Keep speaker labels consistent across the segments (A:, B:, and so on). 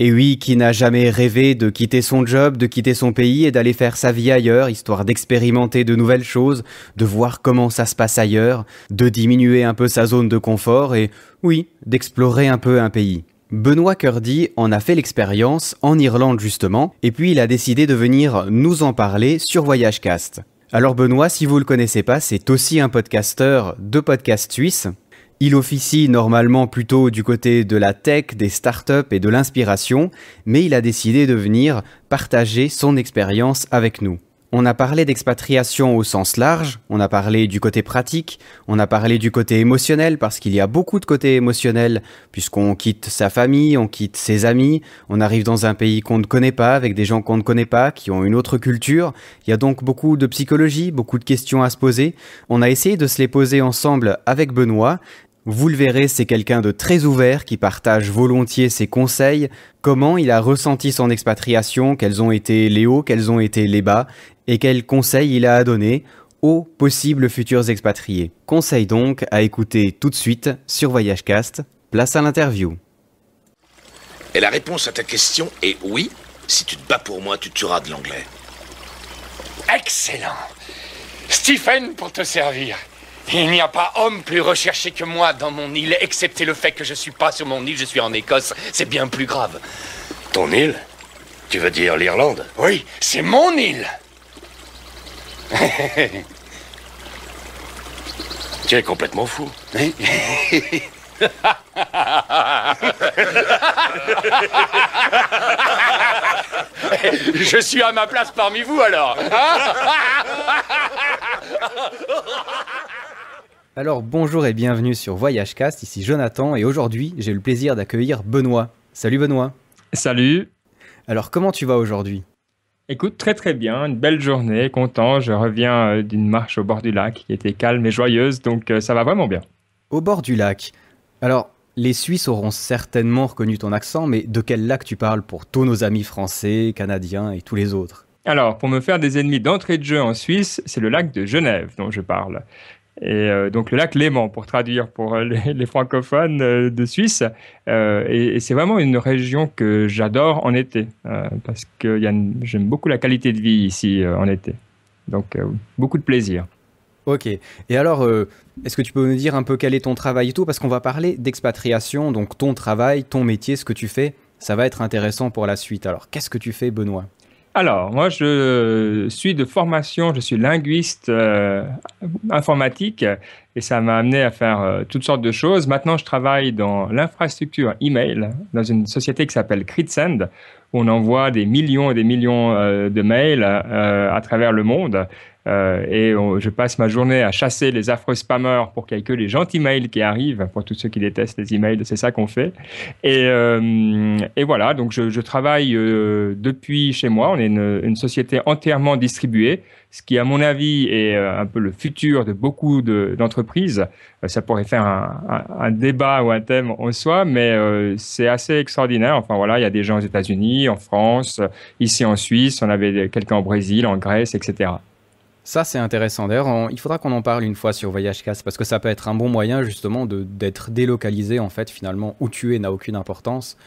A: Et oui, qui n'a jamais rêvé de quitter son job, de quitter son pays et d'aller faire sa vie ailleurs, histoire d'expérimenter de nouvelles choses, de voir comment ça se passe ailleurs, de diminuer un peu sa zone de confort et, oui, d'explorer un peu un pays. Benoît Curdy en a fait l'expérience en Irlande justement, et puis il a décidé de venir nous en parler sur VoyageCast. Alors Benoît, si vous le connaissez pas, c'est aussi un podcasteur de podcast suisse. Il officie normalement plutôt du côté de la tech, des startups et de l'inspiration, mais il a décidé de venir partager son expérience avec nous. On a parlé d'expatriation au sens large, on a parlé du côté pratique, on a parlé du côté émotionnel parce qu'il y a beaucoup de côté émotionnel puisqu'on quitte sa famille, on quitte ses amis, on arrive dans un pays qu'on ne connaît pas avec des gens qu'on ne connaît pas, qui ont une autre culture. Il y a donc beaucoup de psychologie, beaucoup de questions à se poser. On a essayé de se les poser ensemble avec Benoît. Vous le verrez, c'est quelqu'un de très ouvert qui partage volontiers ses conseils, comment il a ressenti son expatriation, quels ont été les hauts, quels ont été les bas, et quels conseils il a à donner aux possibles futurs expatriés. Conseil donc à écouter tout de suite sur VoyageCast. Place à l'interview.
B: Et la réponse à ta question est oui. Si tu te bats pour moi, tu tueras de l'anglais.
C: Excellent. Stephen pour te servir. Il n'y a pas homme plus recherché que moi dans mon île, excepté le fait que je suis pas sur mon île, je suis en Écosse. C'est bien plus grave.
D: Ton île? Tu veux dire l'Irlande?
C: Oui, c'est mon île.
D: Tu es complètement fou.
C: Je suis à ma place parmi vous alors.
A: Alors bonjour et bienvenue sur VoyageCast, ici Jonathan et aujourd'hui j'ai le plaisir d'accueillir Benoît. Salut Benoît.
E: Salut.
A: Alors comment tu vas aujourd'hui ?
E: Écoute, très très bien, une belle journée, content, je reviens d'une marche au bord du lac qui était calme et joyeuse, donc ça va vraiment bien.
A: Au bord du lac. Alors, les Suisses auront certainement reconnu ton accent, mais de quel lac tu parles pour tous nos amis français, canadiens et tous les autres ?
E: Alors, pour me faire des ennemis d'entrée de jeu en Suisse, c'est le lac de Genève dont je parle. Et donc le lac Léman pour traduire pour les francophones de Suisse. Et c'est vraiment une région que j'adore en été parce que j'aime beaucoup la qualité de vie ici en été. Donc beaucoup de plaisir.
A: Ok. Et alors, est-ce que tu peux nous dire un peu quel est ton travail et tout ? Parce qu'on va parler d'expatriation, donc ton travail, ton métier, ce que tu fais, ça va être intéressant pour la suite. Alors, qu'est-ce que tu fais, Benoît ?
E: Alors, moi, je suis de formation, je suis linguiste informatique et ça m'a amené à faire toutes sortes de choses. Maintenant, je travaille dans l'infrastructure email dans une société qui s'appelle Critsend où on envoie des millions et des millions de mails à travers le monde. Je passe ma journée à chasser les affreux spammers pour qu'il n'y ait que les gentils mails qui arrivent, pour tous ceux qui détestent les emails, c'est ça qu'on fait. Et voilà, donc je travaille depuis chez moi. On est une société entièrement distribuée, ce qui, à mon avis, est un peu le futur de beaucoup d'entreprises. Ça pourrait faire un débat ou un thème en soi, mais c'est assez extraordinaire. Enfin voilà, il y a des gens aux États-Unis, en France, ici en Suisse, on avait quelqu'un au Brésil, en Grèce, etc.
A: Ça, c'est intéressant. D'ailleurs, il faudra qu'on en parle une fois sur VoyageCast parce que ça peut être un bon moyen justement d'être délocalisé en fait finalement où tu es n'a aucune importance.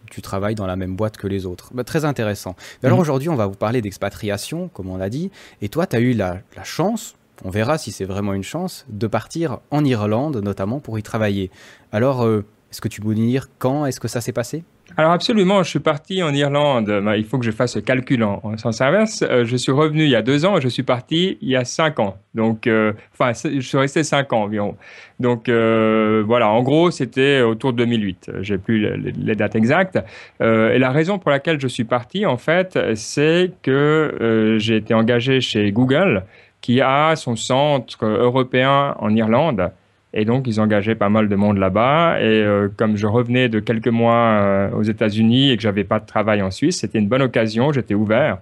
A: Tu travailles dans la même boîte que les autres. Très intéressant. Mais alors aujourd'hui, on va vous parler d'expatriation, comme on l'a dit. Et toi, tu as eu la chance, on verra si c'est vraiment une chance, de partir en Irlande notamment pour y travailler. Alors, est-ce que tu peux nous dire quand est-ce que ça s'est passé ?
E: Alors absolument, je suis parti en Irlande. Il faut que je fasse le calcul en sens inverse. Je suis revenu il y a 2 ans et je suis parti il y a 5 ans. Donc, je suis resté 5 ans environ. Donc voilà, en gros, c'était autour de 2008. J'ai plus les dates exactes. Et la raison pour laquelle je suis parti, en fait, c'est que j'ai été engagé chez Google, qui a son centre européen en Irlande. Et donc, ils engageaient pas mal de monde là-bas. Et comme je revenais de quelques mois aux États-Unis et que j'avais pas de travail en Suisse, c'était une bonne occasion, j'étais ouvert.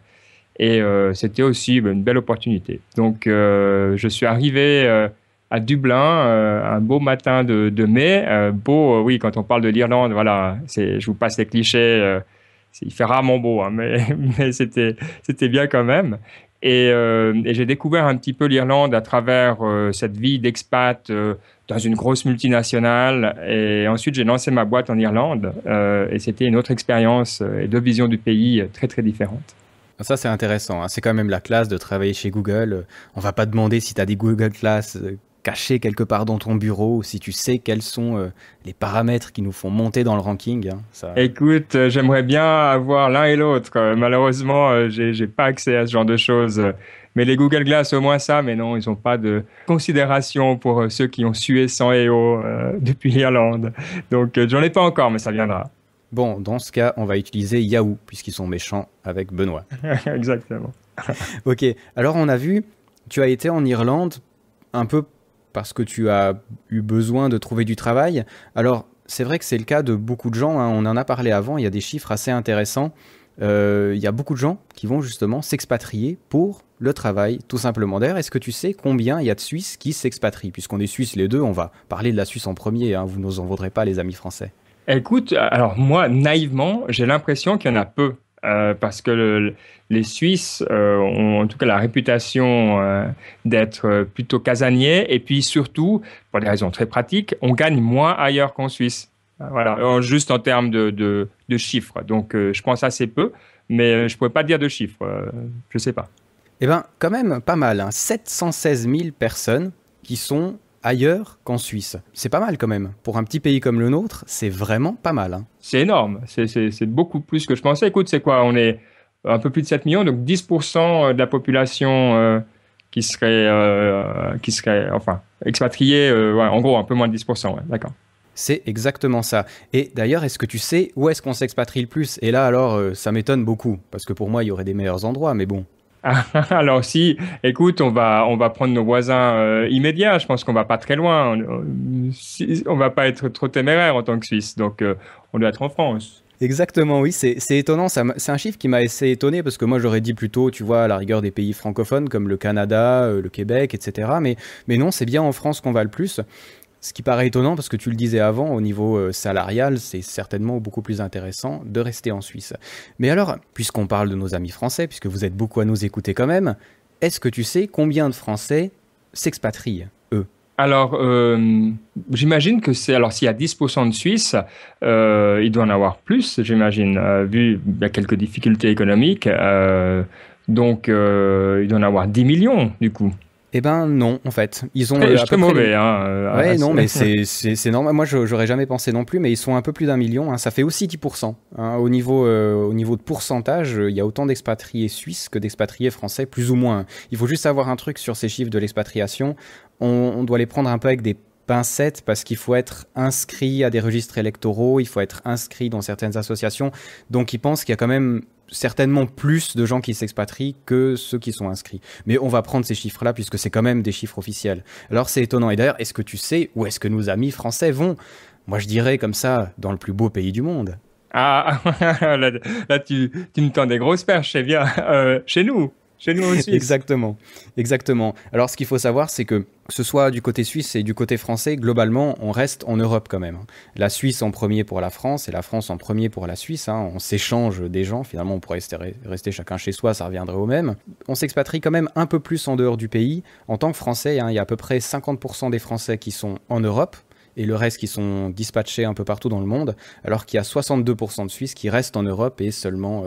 E: Et c'était aussi une belle opportunité. Donc, je suis arrivé à Dublin un beau matin de mai. Oui, quand on parle de l'Irlande, voilà, je vous passe les clichés. Il fait rarement beau, hein, mais c'était bien quand même. Et j'ai découvert un petit peu l'Irlande à travers cette vie d'expat dans une grosse multinationale. Et ensuite, j'ai lancé ma boîte en Irlande. Et c'était une autre expérience et deux visions du pays très, très différentes.
A: Ça, c'est intéressant, hein. C'est quand même la classe de travailler chez Google. On va pas demander si tu as des Google Class cachés quelque part dans ton bureau ou si tu sais quels sont les paramètres qui nous font monter dans le ranking, hein. Ça...
E: Écoute, j'aimerais bien avoir l'un et l'autre. Malheureusement, j'ai pas accès à ce genre de choses. Mais les Google Glass, au moins ça, mais non, ils n'ont pas de considération pour ceux qui ont sué sang et eau depuis l'Irlande. Donc, j'en ai pas encore, mais ça viendra.
A: Bon, dans ce cas, on va utiliser Yahoo, puisqu'ils sont méchants avec Benoît.
E: Exactement.
A: Ok, alors on a vu, tu as été en Irlande un peu parce que tu as eu besoin de trouver du travail. Alors, c'est vrai que c'est le cas de beaucoup de gens, hein. On en a parlé avant, il y a des chiffres assez intéressants. Il y a beaucoup de gens qui vont justement s'expatrier pour le travail, tout simplement. D'ailleurs, est-ce que tu sais combien il y a de Suisses qui s'expatrient? Puisqu'on est Suisses les deux, on va parler de la Suisse en premier, hein. Vous nous en vaudrez pas, les amis français.
E: Écoute, alors moi, naïvement, j'ai l'impression qu'il y en a peu. Parce que les Suisses ont en tout cas la réputation d'être plutôt casaniers. Et puis surtout, pour des raisons très pratiques, on gagne moins ailleurs qu'en Suisse. Voilà, juste en termes de chiffres. Donc, je pense assez peu, mais je ne pourrais pas dire de chiffres. Je ne sais pas.
A: Eh bien, quand même pas mal, hein. 716 000 personnes qui sont ailleurs qu'en Suisse. C'est pas mal quand même. Pour un petit pays comme le nôtre, c'est vraiment pas mal, hein.
E: C'est énorme. C'est beaucoup plus que je pensais. Écoute, c'est quoi? On est un peu plus de 7 millions, donc 10% de la population qui serait enfin, expatriée. Ouais, en gros, un peu moins de 10%. Ouais, d'accord.
A: C'est exactement ça. Et d'ailleurs, est-ce que tu sais où est-ce qu'on s'expatrie le plus? Et là, alors, ça m'étonne beaucoup, parce que pour moi, il y aurait des meilleurs endroits, mais bon.
E: Alors si, écoute, on va prendre nos voisins immédiats. Je pense qu'on va pas très loin. On va pas être trop téméraire en tant que Suisse. Donc, on doit être en France.
A: Exactement, oui, c'est étonnant. C'est un chiffre qui m'a assez étonné parce que moi, j'aurais dit plutôt, tu vois, à la rigueur des pays francophones comme le Canada, le Québec, etc. Mais non, c'est bien en France qu'on va le plus. Ce qui paraît étonnant parce que tu le disais avant, au niveau salarial, c'est certainement beaucoup plus intéressant de rester en Suisse. Mais alors, puisqu'on parle de nos amis français, puisque vous êtes beaucoup à nous écouter quand même, est-ce que tu sais combien de Français s'expatrient, eux?
E: Alors, j'imagine que c'est... Alors, s'il y a 10% de Suisses, il doit en avoir plus, j'imagine, vu il y a quelques difficultés économiques. Donc, il doit en avoir 10 millions, du coup.
A: Eh ben non, en fait. Ils ont
E: je suis très mauvais.
A: Ouais, non, mais c'est normal. Moi, j'aurais jamais pensé non plus, mais ils sont un peu plus d'1 million, hein. Ça fait aussi 10%. Hein. Au niveau de pourcentage, il y a autant d'expatriés suisses que d'expatriés français, plus ou moins. Il faut juste savoir un truc sur ces chiffres de l'expatriation. On doit les prendre un peu avec des pincettes parce qu'il faut être inscrit à des registres électoraux, il faut être inscrit dans certaines associations. Donc, ils pensent qu'il y a quand même certainement plus de gens qui s'expatrient que ceux qui sont inscrits. Mais on va prendre ces chiffres-là puisque c'est quand même des chiffres officiels. Alors c'est étonnant. Et d'ailleurs, est-ce que tu sais où est-ce que nos amis français vont? Moi, je dirais comme ça, dans le plus beau pays du monde.
E: Ah, là tu me tends des grosses perches, c'est bien. Chez nous aussi.
A: Exactement. Alors, ce qu'il faut savoir, c'est que ce soit du côté suisse et du côté français, globalement, on reste en Europe quand même. La Suisse en premier pour la France et la France en premier pour la Suisse. Hein. On s'échange des gens. Finalement, on pourrait rester chacun chez soi, ça reviendrait au même. On s'expatrie quand même un peu plus en dehors du pays. En tant que Français, hein, il y a à peu près 50% des Français qui sont en Europe et le reste qui sont dispatchés un peu partout dans le monde, alors qu'il y a 62% de Suisses qui restent en Europe et seulement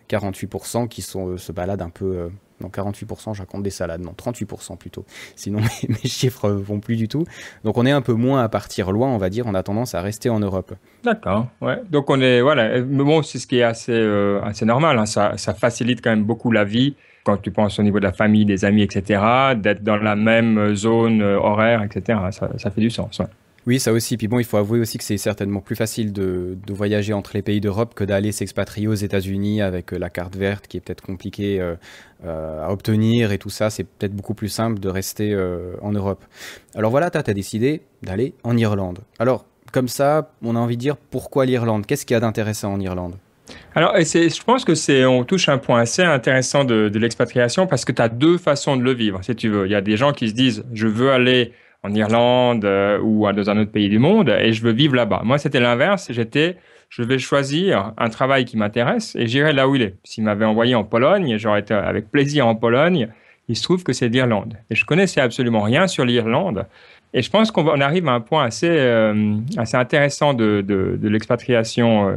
A: 48% qui se baladent un peu... non, 48%, je raconte des salades. Non, 38% plutôt. Sinon, mes chiffres vont plus du tout. Donc, on est un peu moins à partir loin, on va dire. On a tendance à rester en Europe.
E: D'accord, ouais. Donc, on est... Voilà. Mais bon, c'est ce qui est assez normal. Hein. Ça facilite quand même beaucoup la vie quand tu penses au niveau de la famille, des amis, etc., d'être dans la même zone horaire, etc. Ça fait du sens, ouais.
A: Oui, ça aussi. Puis bon, il faut avouer aussi que c'est certainement plus facile de voyager entre les pays d'Europe que d'aller s'expatrier aux États-Unis avec la carte verte qui est peut-être compliquée à obtenir et tout ça. C'est peut-être beaucoup plus simple de rester en Europe. Alors voilà, tu as décidé d'aller en Irlande. Alors, comme ça, on a envie de dire pourquoi l'Irlande? Qu'est-ce qu'il y a d'intéressant en Irlande?
E: Alors, je pense que on touche un point assez intéressant de l'expatriation parce que tu as deux façons de le vivre, si tu veux. Il y a des gens qui se disent « je veux aller en Irlande ou dans un autre pays du monde et je veux vivre là-bas ». Moi, c'était l'inverse. J'étais je vais choisir un travail qui m'intéresse et j'irai là où il est. S'il m'avait envoyé en Pologne, j'aurais été avec plaisir en Pologne. Il se trouve que c'est l'Irlande. Et je connaissais absolument rien sur l'Irlande. Et je pense qu'on arrive à un point assez intéressant de l'expatriation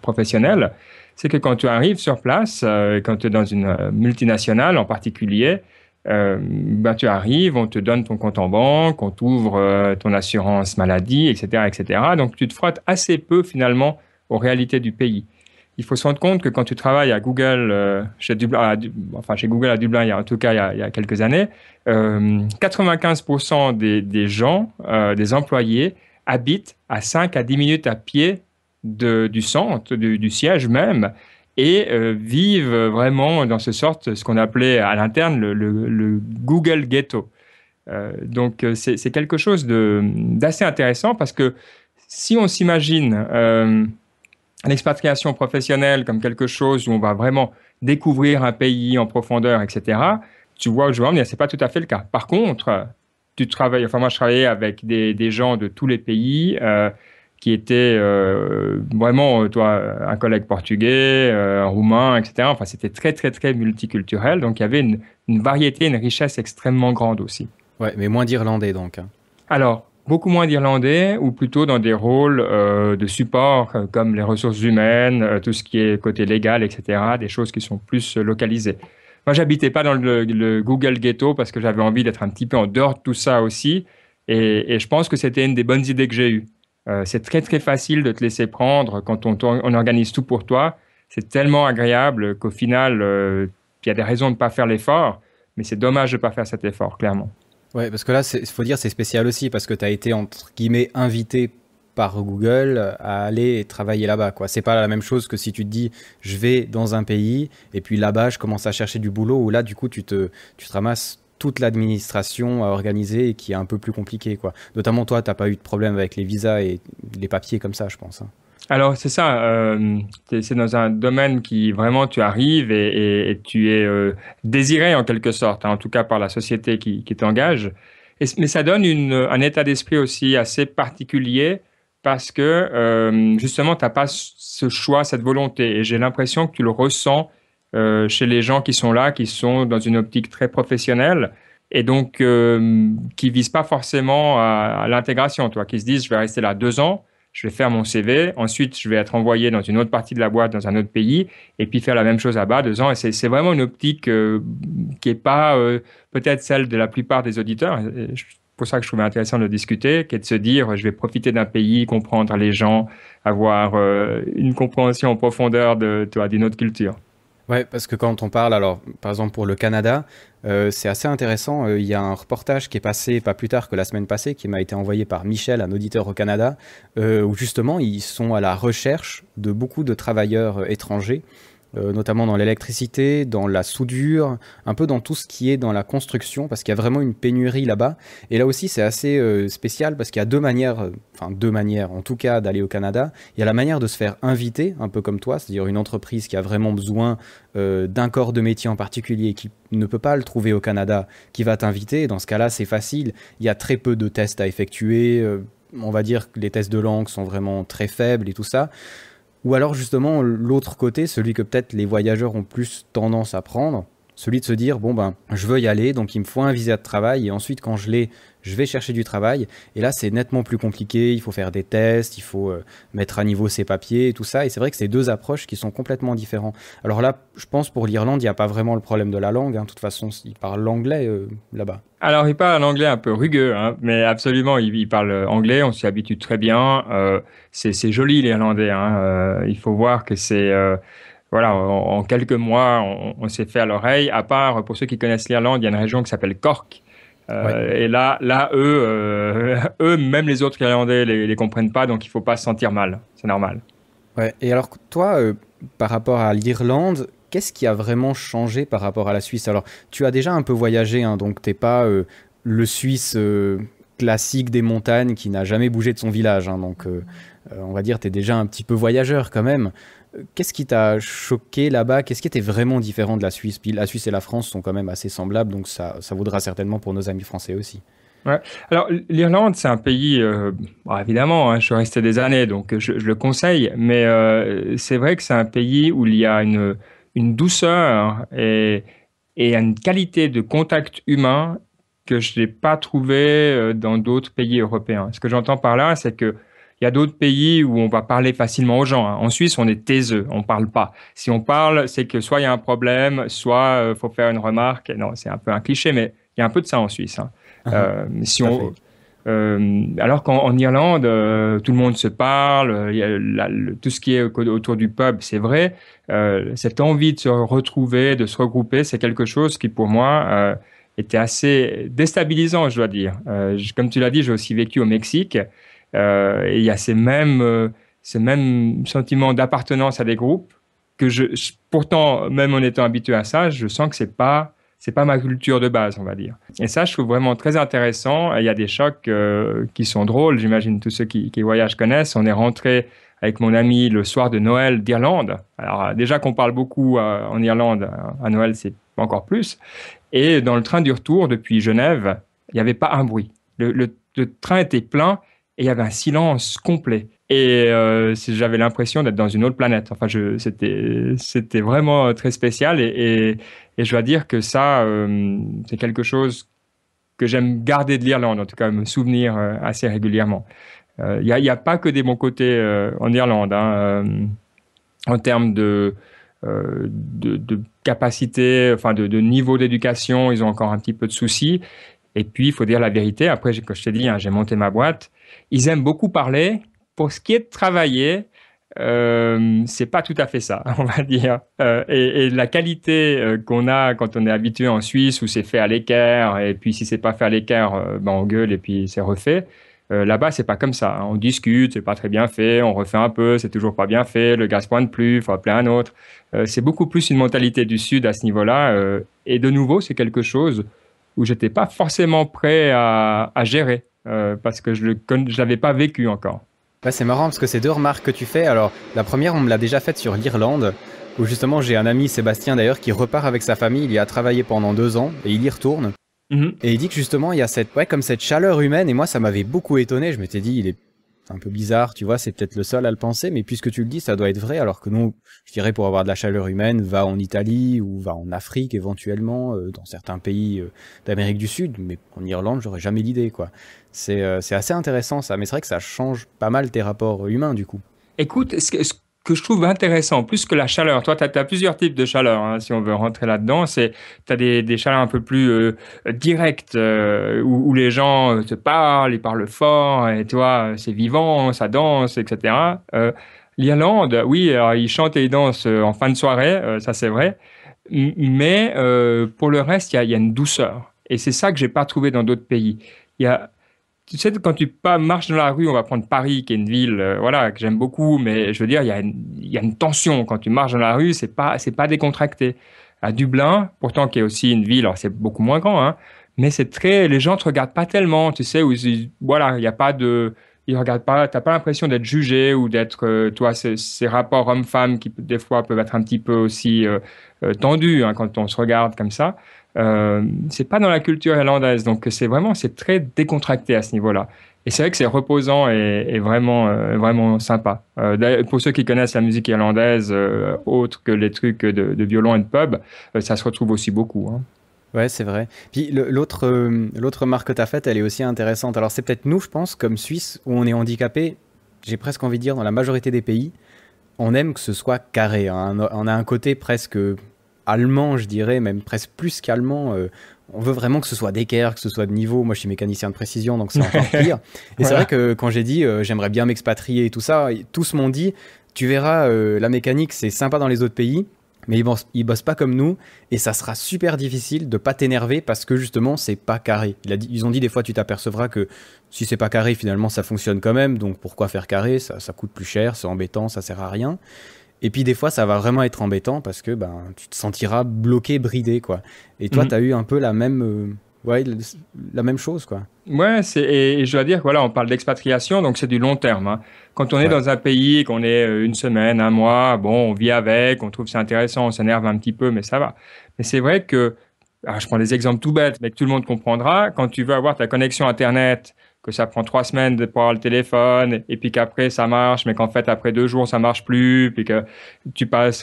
E: professionnelle. C'est que quand tu arrives sur place, quand tu es dans une multinationale en particulier, tu arrives, on te donne ton compte en banque, on t'ouvre ton assurance maladie, etc., etc. Donc, tu te frottes assez peu finalement aux réalités du pays. Il faut se rendre compte que quand tu travailles à Google, chez Google à Dublin, il y a quelques années, 95% des gens, des employés, habitent à 5 à 10 minutes à pied du centre, du siège même, et vivent vraiment dans ce qu'on appelait à l'interne le Google Ghetto. Donc, c'est quelque chose d'assez intéressant parce que si on s'imagine l'expatriation professionnelle comme quelque chose où on va vraiment découvrir un pays en profondeur, etc., tu vois où je veux en venir, c'est pas tout à fait le cas. Par contre, moi je travaillais avec des gens de tous les pays, qui étaient vraiment, un collègue portugais, un roumain, etc. Enfin, c'était très, très, très multiculturel. Donc, il y avait une variété, une richesse extrêmement grande aussi.
A: Ouais, mais moins d'Irlandais donc.
E: Alors, beaucoup moins d'Irlandais, ou plutôt dans des rôles de support, comme les ressources humaines, tout ce qui est côté légal, etc., des choses qui sont plus localisées. Moi, j'habitais pas dans le Google Ghetto parce que j'avais envie d'être un petit peu en dehors de tout ça aussi. Et je pense que c'était une des bonnes idées que j'ai eues. C'est très, très facile de te laisser prendre quand on organise tout pour toi. C'est tellement agréable qu'au final, il y a des raisons de ne pas faire l'effort, mais c'est dommage de ne pas faire cet effort, clairement.
A: Ouais, parce que là, il faut dire, c'est spécial aussi, parce que tu as été, entre guillemets, invité par Google à aller travailler là-bas, quoi. C'est pas la même chose que si tu te dis, je vais dans un pays, et puis là-bas, je commence à chercher du boulot, où là, du coup, tu te ramasses toute l'administration à organiser et qui est un peu plus compliqué, quoi. Notamment toi, tu n'as pas eu de problème avec les visas et les papiers comme ça, je pense.
E: Alors, c'est ça. C'est dans un domaine qui vraiment tu arrives et tu es désiré en quelque sorte, hein, en tout cas par la société qui t'engage. Mais ça donne un état d'esprit aussi assez particulier parce que justement, tu n'as pas ce choix, cette volonté. Et j'ai l'impression que tu le ressens chez les gens qui sont là, qui sont dans une optique très professionnelle et donc qui visent pas forcément à l'intégration, qui se disent je vais rester là 2 ans, je vais faire mon CV, ensuite je vais être envoyé dans une autre partie de la boîte, dans un autre pays, et puis faire la même chose là-bas 2 ans. Et c'est vraiment une optique qui est pas peut-être celle de la plupart des auditeurs. C'est pour ça que je trouvais intéressant de discuter, qui est de se dire je vais profiter d'un pays, comprendre les gens, avoir une compréhension en profondeur d'une autre culture.
A: Ouais, parce que quand on parle, alors par exemple pour le Canada, c'est assez intéressant. Il y a un reportage qui est passé pas plus tard que la semaine passée, qui m'a été envoyé par Michel, un auditeur au Canada, où justement ils sont à la recherche de beaucoup de travailleurs étrangers, notamment dans l'électricité, dans la soudure, un peu dans tout ce qui est dans la construction, parce qu'il y a vraiment une pénurie là-bas. Et là aussi, c'est assez spécial, parce qu'il y a deux manières en tout cas d'aller au Canada. Il y a la manière de se faire inviter, un peu comme toi, c'est-à-dire une entreprise qui a vraiment besoin d'un corps de métier en particulier, qui ne peut pas le trouver au Canada, qui va t'inviter. Et dans ce cas-là, c'est facile. Il y a très peu de tests à effectuer. On va dire que les tests de langue sont vraiment très faibles et tout ça. Ou alors justement l'autre côté, celui que peut-être les voyageurs ont plus tendance à prendre, celui de se dire bon ben je veux y aller, donc il me faut un visa de travail et ensuite quand je l'ai, je vais chercher du travail. Et là c'est nettement plus compliqué, il faut faire des tests, il faut mettre à niveau ses papiers et tout ça. Et c'est vrai que c'est deux approches qui sont complètement différentes. Alors là, je pense pour l'Irlande, il n'y a pas vraiment le problème de la langue. De toute façon, ils parlent l'anglais là-bas.
E: Alors, il parle un anglais un peu rugueux, hein, mais absolument, il parle anglais, on s'y habitue très bien. C'est joli l'irlandais, hein. Il faut voir que c'est... voilà, en quelques mois, on s'est fait à l'oreille. À part, pour ceux qui connaissent l'Irlande, il y a une région qui s'appelle Cork. Ouais. Et là eux, même les autres Irlandais les comprennent pas, donc il faut pas se sentir mal. C'est normal.
A: Ouais. Et alors, toi, par rapport à l'Irlande... Qu'est-ce qui a vraiment changé par rapport à la Suisse? Alors, tu as déjà un peu voyagé, hein, donc tu n'es pas le Suisse classique des montagnes qui n'a jamais bougé de son village. Hein, donc, on va dire que tu es déjà un petit peu voyageur quand même. Qu'est-ce qui t'a choqué là-bas? Qu'est-ce qui était vraiment différent de la Suisse? Puis la Suisse et la France sont quand même assez semblables, donc ça vaudra certainement pour nos amis français aussi.
E: Ouais. Alors, l'Irlande, c'est un pays, bon, évidemment, hein, je suis resté des années, donc je le conseille, mais c'est vrai que c'est un pays où il y a une douceur et une qualité de contact humain que je n'ai pas trouvé dans d'autres pays européens. Ce que j'entends par là, c'est que il y a d'autres pays où on va parler facilement aux gens, hein. En Suisse, on est taiseux, on parle pas. Si on parle, c'est que soit il y a un problème, soit faut faire une remarque. Non, c'est un peu un cliché, mais il y a un peu de ça en Suisse, hein. Si on, alors qu'en Irlande, tout le monde se parle, il y a tout ce qui est autour du pub, c'est vrai. Cette envie de se retrouver, de se regrouper, c'est quelque chose qui, pour moi, était assez déstabilisant, je dois dire. Comme tu l'as dit, j'ai aussi vécu au Mexique. Et il y a ces mêmes sentiments d'appartenance à des groupes que pourtant, même en étant habitué à ça, je sens que c'est pas ma culture de base, on va dire. Et ça, je trouve vraiment très intéressant. Il y a des chocs qui sont drôles. J'imagine tous ceux qui voyagent connaissent. On est rentré avec mon ami le soir de Noël d'Irlande. Alors, déjà qu'on parle beaucoup en Irlande, à Noël, c'est encore plus. Et dans le train du retour depuis Genève, il n'y avait pas un bruit. Le train était plein et il y avait un silence complet. Et j'avais l'impression d'être dans une autre planète. Enfin, c'était vraiment très spécial. Et je dois dire que ça, c'est quelque chose que j'aime garder de l'Irlande, en tout cas me souvenir assez régulièrement. Il y a pas que des bons côtés en Irlande, hein, en termes de capacité, enfin de niveau d'éducation, ils ont encore un petit peu de soucis. Et puis, il faut dire la vérité. Après, comme je t'ai dit, hein, j'ai monté ma boîte. Ils aiment beaucoup parler. Pour ce qui est de travailler, c'est pas tout à fait ça, on va dire. Et la qualité qu'on a quand on est habitué en Suisse où c'est fait à l'équerre, et puis si c'est pas fait à l'équerre, ben on gueule et puis c'est refait. Là-bas, c'est pas comme ça, hein. On discute, c'est pas très bien fait, on refait un peu, c'est toujours pas bien fait, le gaz pointe plus, il faut appeler un autre. C'est beaucoup plus une mentalité du Sud à ce niveau-là. Et de nouveau, c'est quelque chose où j'étais pas forcément prêt à gérer parce que je l'avais pas vécu encore.
A: Ouais, c'est marrant parce que c'est deux remarques que tu fais. Alors, la première, on me l'a déjà faite sur l'Irlande, où justement j'ai un ami, Sébastien d'ailleurs, qui repart avec sa famille. Il y a travaillé pendant 2 ans et il y retourne. Et il dit que justement, il y a comme cette chaleur humaine. Et moi, ça m'avait beaucoup étonné. Je m'étais dit, il est un peu bizarre, tu vois, c'est peut-être le seul à le penser. Mais puisque tu le dis, ça doit être vrai. Alors que nous, je dirais, pour avoir de la chaleur humaine, va en Italie ou va en Afrique éventuellement, dans certains pays d'Amérique du Sud. Mais en Irlande, j'aurais jamais l'idée, quoi. C'est assez intéressant ça, mais c'est vrai que ça change pas mal tes rapports humains du coup.
E: Écoute, ce que je trouve intéressant, plus que la chaleur, toi tu as plusieurs types de chaleur, hein, si on veut rentrer là-dedans, tu as des chaleurs un peu plus directes, où les gens te parlent, ils parlent fort, et tu vois, c'est vivant, ça danse, etc. L'Irlande, oui, alors, ils chantent et ils dansent en fin de soirée, ça c'est vrai, mais pour le reste, il y a une douceur. Et c'est ça que j'ai pas trouvé dans d'autres pays. Tu sais, quand tu marches dans la rue, on va prendre Paris, qui est une ville, voilà, que j'aime beaucoup, mais je veux dire, il y a une tension. Quand tu marches dans la rue, c'est pas décontracté. À Dublin, pourtant, qui est aussi une ville, alors c'est beaucoup moins grand, hein, mais les gens te regardent pas tellement, tu sais, voilà, il y a pas ils regardent pas, t'as pas l'impression d'être jugé ou d'être, toi, ces rapports hommes-femmes qui, des fois, peuvent être un petit peu aussi tendus, hein, quand on se regarde comme ça. C'est pas dans la culture irlandaise, donc c'est très décontracté à ce niveau-là. Et c'est vrai que c'est reposant et vraiment sympa. Pour ceux qui connaissent la musique irlandaise, autre que les trucs de violon et de pub, ça se retrouve aussi beaucoup, hein.
A: Ouais, c'est vrai. Puis l'autre remarque que tu as faite, elle est aussi intéressante. Alors c'est peut-être nous, je pense, comme Suisse, où on est handicapé, j'ai presque envie de dire, dans la majorité des pays, on aime que ce soit carré, hein. On a un côté presque allemand, je dirais, même presque plus qu'allemand. On veut vraiment que ce soit d'équerre, que ce soit de niveau. Moi, je suis mécanicien de précision, donc c'est encore pire. Et voilà. C'est vrai que quand j'ai dit j'aimerais bien m'expatrier et tout ça, tous m'ont dit, tu verras, la mécanique, c'est sympa dans les autres pays, mais ils bossent pas comme nous, et ça sera super difficile de pas t'énerver parce que justement, c'est pas carré. Ils ont dit des fois, tu t'apercevras que si c'est pas carré, finalement, ça fonctionne quand même, donc pourquoi faire carré? Ça coûte plus cher, c'est embêtant, ça sert à rien. Et puis des fois, ça va vraiment être embêtant parce que tu te sentiras bloqué, bridé, quoi. Et toi, tu as eu un peu la même chose, quoi.
E: Ouais, et je dois dire que voilà, on parle d'expatriation, donc c'est du long terme, hein. Quand on est dans un pays, qu'on est une semaine, un mois, bon, on vit avec, on trouve c'est intéressant, on s'énerve un petit peu, mais ça va. Mais c'est vrai que Alors, je prends des exemples tout bêtes, mais que tout le monde comprendra. Quand tu veux avoir ta connexion Internet, que ça prend 3 semaines pour avoir le téléphone, et puis qu'après ça marche, mais qu'en fait après 2 jours ça marche plus, puis que tu passes,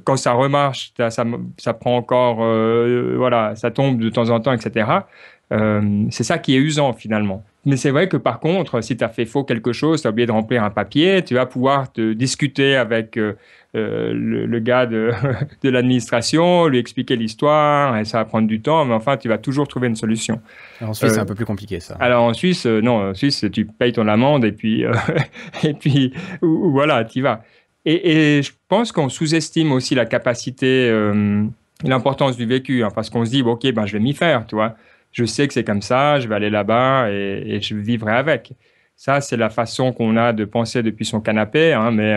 E: quand ça remarche, ça prend encore, voilà, ça tombe de temps en temps, etc. C'est ça qui est usant finalement. Mais c'est vrai que par contre, si tu as fait faux quelque chose, tu as oublié de remplir un papier, tu vas pouvoir te discuter avec le gars de l'administration, lui expliquer l'histoire, et ça va prendre du temps, mais enfin, tu vas toujours trouver une solution.
A: En Suisse, c'est un peu plus compliqué, ça.
E: Alors en Suisse, non, en Suisse, tu payes ton amende et puis, voilà, tu y vas. Et je pense qu'on sous-estime aussi la capacité, l'importance du vécu, hein, parce qu'on se dit, bon, ok, ben, je vais m'y faire, tu vois. Je sais que c'est comme ça, je vais aller là-bas et je vivrai avec. Ça, c'est la façon qu'on a de penser depuis son canapé, hein, mais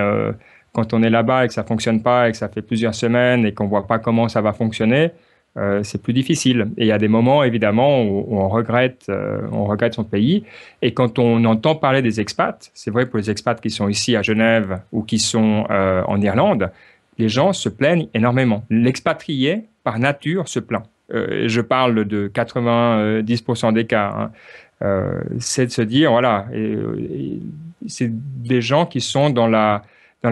E: quand on est là-bas et que ça fonctionne pas et que ça fait plusieurs semaines et qu'on voit pas comment ça va fonctionner, c'est plus difficile. Et il y a des moments, évidemment, où on regrette son pays. Et quand on entend parler des expats, c'est vrai pour les expats qui sont ici à Genève ou qui sont en Irlande, les gens se plaignent énormément. L'expatrié, par nature, se plaint. Je parle de 90% des cas. Hein. C'est de se dire, voilà, c'est des gens qui sont dans la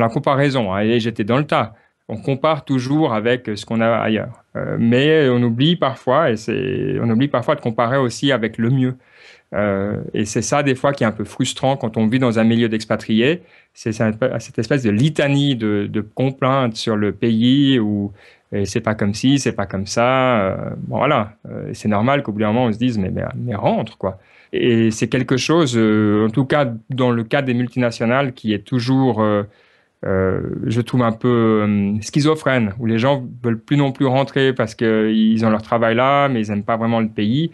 E: comparaison. Hein, et j'étais dans le tas. On compare toujours avec ce qu'on a ailleurs. Mais on oublie parfois de comparer aussi avec le mieux. Et c'est ça, des fois, qui est un peu frustrant quand on vit dans un milieu d'expatriés. C'est cette espèce de litanie de complaintes sur le pays où c'est pas comme ci, c'est pas comme ça. Bon, voilà. C'est normal qu'au bout d'un moment, on se dise, mais rentre, quoi. Et c'est quelque chose, en tout cas, dans le cas des multinationales, qui est toujours, je trouve, un peu schizophrène, où les gens veulent plus non plus rentrer parce qu'ils ont leur travail là, mais ils n'aiment pas vraiment le pays.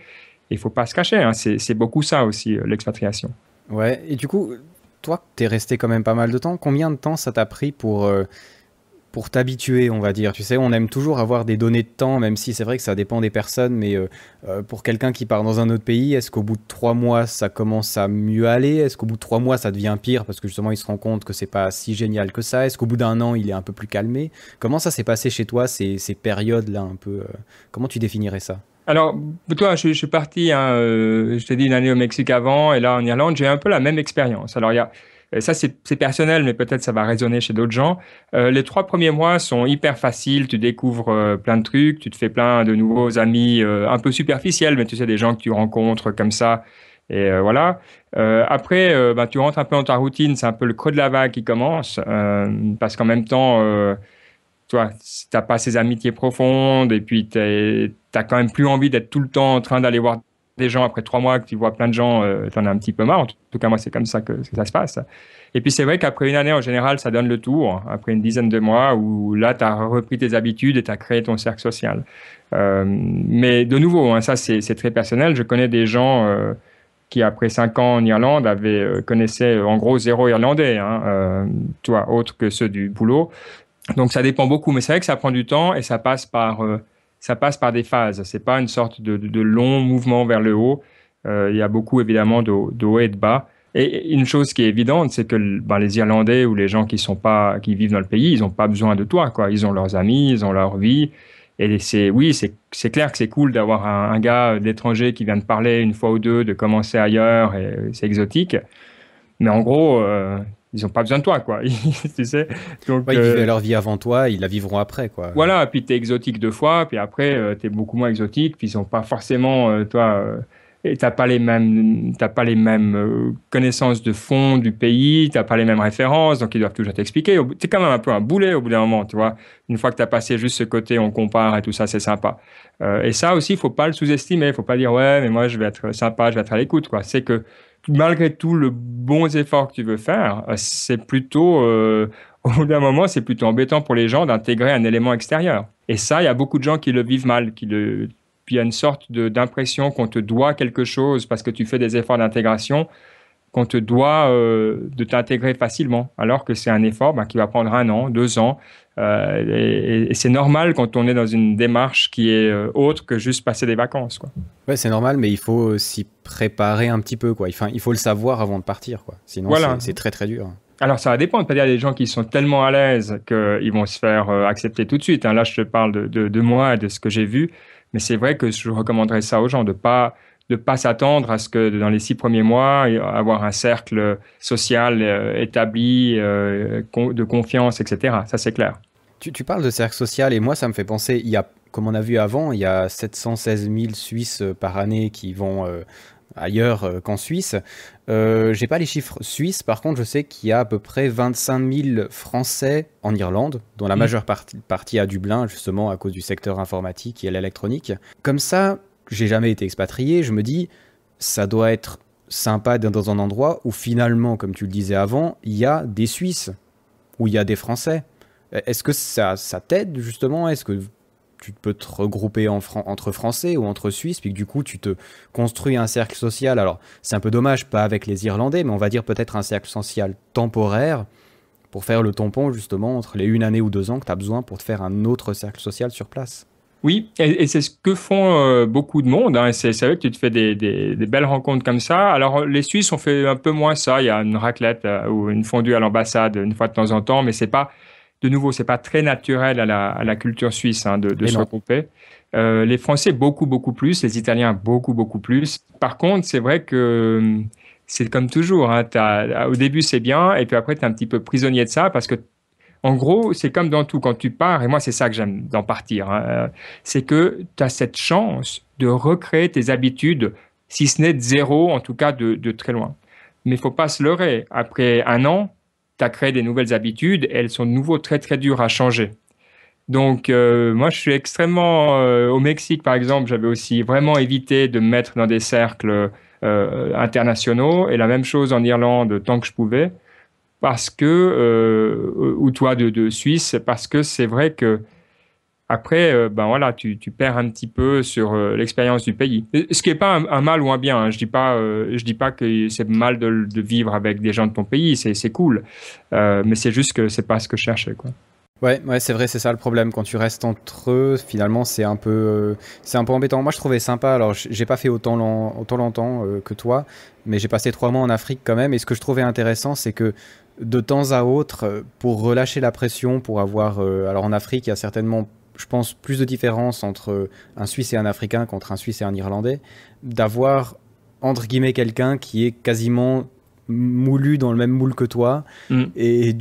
E: Il ne faut pas se cacher, hein. C'est beaucoup ça aussi, l'expatriation.
A: Ouais, et du coup, toi, tu es resté quand même pas mal de temps. Combien de temps ça t'a pris pour t'habituer, on va dire? Tu sais, on aime toujours avoir des données de temps, même si c'est vrai que ça dépend des personnes, mais pour quelqu'un qui part dans un autre pays, est-ce qu'au bout de 3 mois, ça commence à mieux aller? Est-ce qu'au bout de 3 mois, ça devient pire parce que justement, il se rend compte que c'est pas si génial que ça? Est-ce qu'au bout d'un an, il est un peu plus calmé? Comment ça s'est passé chez toi, ces périodes-là un peu comment tu définirais ça?
E: Alors, toi, je suis parti, hein, je t'ai dit, une année au Mexique avant, et là, en Irlande, j'ai un peu la même expérience. Alors, ça, c'est personnel, mais peut-être ça va résonner chez d'autres gens. Les 3 premiers mois sont hyper faciles, tu découvres plein de trucs, tu te fais plein de nouveaux amis un peu superficiels, mais tu sais, des gens que tu rencontres comme ça, et voilà. Après, tu rentres un peu dans ta routine, c'est un peu le creux de la vague qui commence, parce qu'en même temps, toi, si t'as pas ces amitiés profondes, et puis t'as quand même plus envie d'être tout le temps en train d'aller voir des gens après 3 mois que tu vois plein de gens, t'en as un petit peu marre. En tout cas, moi, c'est comme ça que ça se passe. Et puis, c'est vrai qu'après une année, en général, ça donne le tour. Après une dizaine de mois où là, tu as repris tes habitudes et tu as créé ton cercle social. Mais de nouveau, hein, ça, c'est très personnel. Je connais des gens qui, après 5 ans en Irlande, connaissaient en gros 0 Irlandais, hein, autre que ceux du boulot. Donc, ça dépend beaucoup. Mais c'est vrai que ça prend du temps et ça passe par des phases. C'est pas une sorte de long mouvement vers le haut. Il y a beaucoup, évidemment, de haut et de bas. Et une chose qui est évidente, c'est que les Irlandais ou les gens qui vivent dans le pays, ils n'ont pas besoin de toi, quoi. Ils ont leurs amis, ils ont leur vie. Et c'est clair que c'est cool d'avoir un gars d'étranger qui vient te parler une fois ou deux, de commencer ailleurs, et c'est exotique. Mais en gros, ils n'ont pas besoin de toi, quoi. Tu sais. Donc,
A: ils vivaient leur vie avant toi, ils la vivront après, quoi.
E: Voilà, puis tu es exotique 2 fois, puis après, tu es beaucoup moins exotique, puis ils n'ont pas forcément, et tu n'as pas les mêmes connaissances de fond du pays, tu n'as pas les mêmes références, donc ils doivent toujours t'expliquer. Tu es quand même un peu un boulet au bout d'un moment, tu vois. Une fois que tu as passé juste ce côté, on compare et tout ça, c'est sympa. Et ça aussi, il ne faut pas le sous-estimer. Il ne faut pas dire, ouais, mais moi, je vais être sympa, je vais être à l'écoute, quoi. C'est que malgré tout le bons efforts que tu veux faire, c'est plutôt, au bout d'un moment, c'est plutôt embêtant pour les gens d'intégrer un élément extérieur. Et ça, il y a beaucoup de gens qui le vivent mal, puis il y a une sorte d'impression qu'on te doit quelque chose parce que tu fais des efforts d'intégration, qu'on te doit de t'intégrer facilement, alors que c'est un effort qui va prendre 1 an, 2 ans. Et c'est normal quand on est dans une démarche qui est autre que juste passer des vacances, quoi.
A: Ouais, c'est normal, mais il faut s'y préparer un petit peu, quoi. Enfin, il faut le savoir avant de partir, quoi. Sinon, voilà. C'est très, très dur.
E: Alors, ça va dépendre. Il y a des gens qui sont tellement à l'aise qu'ils vont se faire accepter tout de suite. Hein. Là, je te parle de moi et de ce que j'ai vu. Mais c'est vrai que je recommanderais ça aux gens, de pas s'attendre à ce que dans les 6 premiers mois, avoir un cercle social établi, de confiance, etc. Ça, c'est clair.
A: Tu parles de cercle social et moi ça me fait penser, comme on a vu avant, il y a 716 000 Suisses par année qui vont ailleurs qu'en Suisse. J'ai pas les chiffres suisses, par contre je sais qu'il y a à peu près 25 000 Français en Irlande, dont la majeure partie à Dublin, justement à cause du secteur informatique et l'électronique. Comme ça, j'ai jamais été expatrié, je me dis, ça doit être sympa d'être dans un endroit où finalement, comme tu le disais avant, il y a des Suisses, où il y a des Français. Est-ce que ça t'aide justement? Est-ce que tu peux te regrouper entre Français ou entre Suisses, puis que du coup tu te construis un cercle social? Alors c'est un peu dommage, pas avec les Irlandais, mais on va dire peut-être un cercle social temporaire pour faire le tampon justement entre les 1 année ou 2 ans que tu as besoin pour te faire un autre cercle social sur place.
E: Oui, et c'est ce que font beaucoup de monde, hein. C'est vrai que tu te fais des belles rencontres comme ça. Alors, les Suisses ont fait un peu moins ça. Il y a une raclette ou une fondue à l'ambassade une fois de temps en temps, mais c'est pas, de nouveau, c'est pas très naturel à la culture suisse, hein, de se regrouper. Les Français, beaucoup, beaucoup plus. Les Italiens, beaucoup, beaucoup plus. Par contre, c'est vrai que c'est comme toujours, hein. Au début, c'est bien, et puis après, tu es un petit peu prisonnier de ça parce que en gros, c'est comme dans tout, quand tu pars, et moi c'est ça que j'aime d'en partir, hein, c'est que tu as cette chance de recréer tes habitudes, si ce n'est de zéro, en tout cas de très loin. Mais il ne faut pas se leurrer. Après 1 an, tu as créé des nouvelles habitudes et elles sont de nouveau très très dures à changer. Donc moi je suis extrêmement... au Mexique par exemple, j'avais aussi vraiment évité de me mettre dans des cercles internationaux, et la même chose en Irlande tant que je pouvais. Parce que, ou toi de Suisse, parce que c'est vrai que après, ben voilà, tu perds un petit peu sur l'expérience du pays. Ce qui n'est pas un mal ou un bien, hein. Je dis pas que c'est mal de vivre avec des gens de ton pays, c'est cool. Mais c'est juste que c'est pas ce que je cherchais, quoi.
A: Ouais, c'est vrai, c'est ça le problème. Quand tu restes entre eux, finalement, c'est un peu embêtant. Moi, je trouvais sympa. Alors, j'ai pas fait autant longtemps que toi, mais j'ai passé 3 mois en Afrique quand même. Et ce que je trouvais intéressant, c'est que de temps à autre, pour relâcher la pression, pour avoir... alors, en Afrique, il y a certainement, je pense, plus de différence entre un Suisse et un Africain qu'entre un Suisse et un Irlandais. D'avoir, entre guillemets, quelqu'un qui est quasiment moulu dans le même moule que toi. Et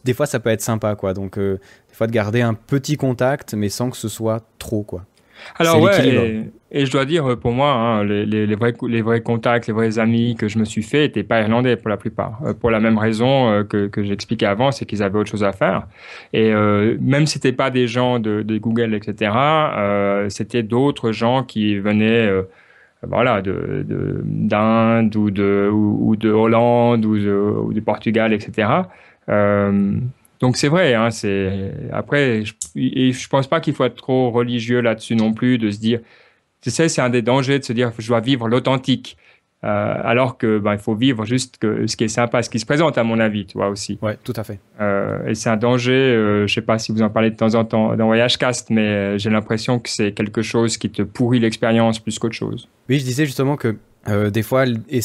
A: des fois ça peut être sympa, quoi. Donc des fois de garder un petit contact mais sans que ce soit trop, quoi.
E: Alors ouais, et je dois dire pour moi, hein, les vrais contacts, les vrais amis que je me suis fait n'étaient pas irlandais pour la plupart, pour la même raison que j'expliquais avant, c'est qu'ils avaient autre chose à faire. Et même si c'était pas des gens de Google, etc., c'était d'autres gens qui venaient voilà, d'Inde ou de Hollande ou du Portugal, etc. Donc c'est vrai, hein, après, je pense pas qu'il faut être trop religieux là-dessus non plus, de se dire, tu sais, c'est un des dangers de se dire, je dois vivre l'authentique, alors que il faut vivre juste ce qui est sympa, ce qui se présente, à mon avis, tu vois, aussi.
A: Ouais, tout à fait.
E: Et c'est un danger, je sais pas si vous en parlez de temps en temps dans Voyage Cast, mais j'ai l'impression que c'est quelque chose qui te pourrit l'expérience plus qu'autre chose.
A: Oui, je disais justement que des fois, des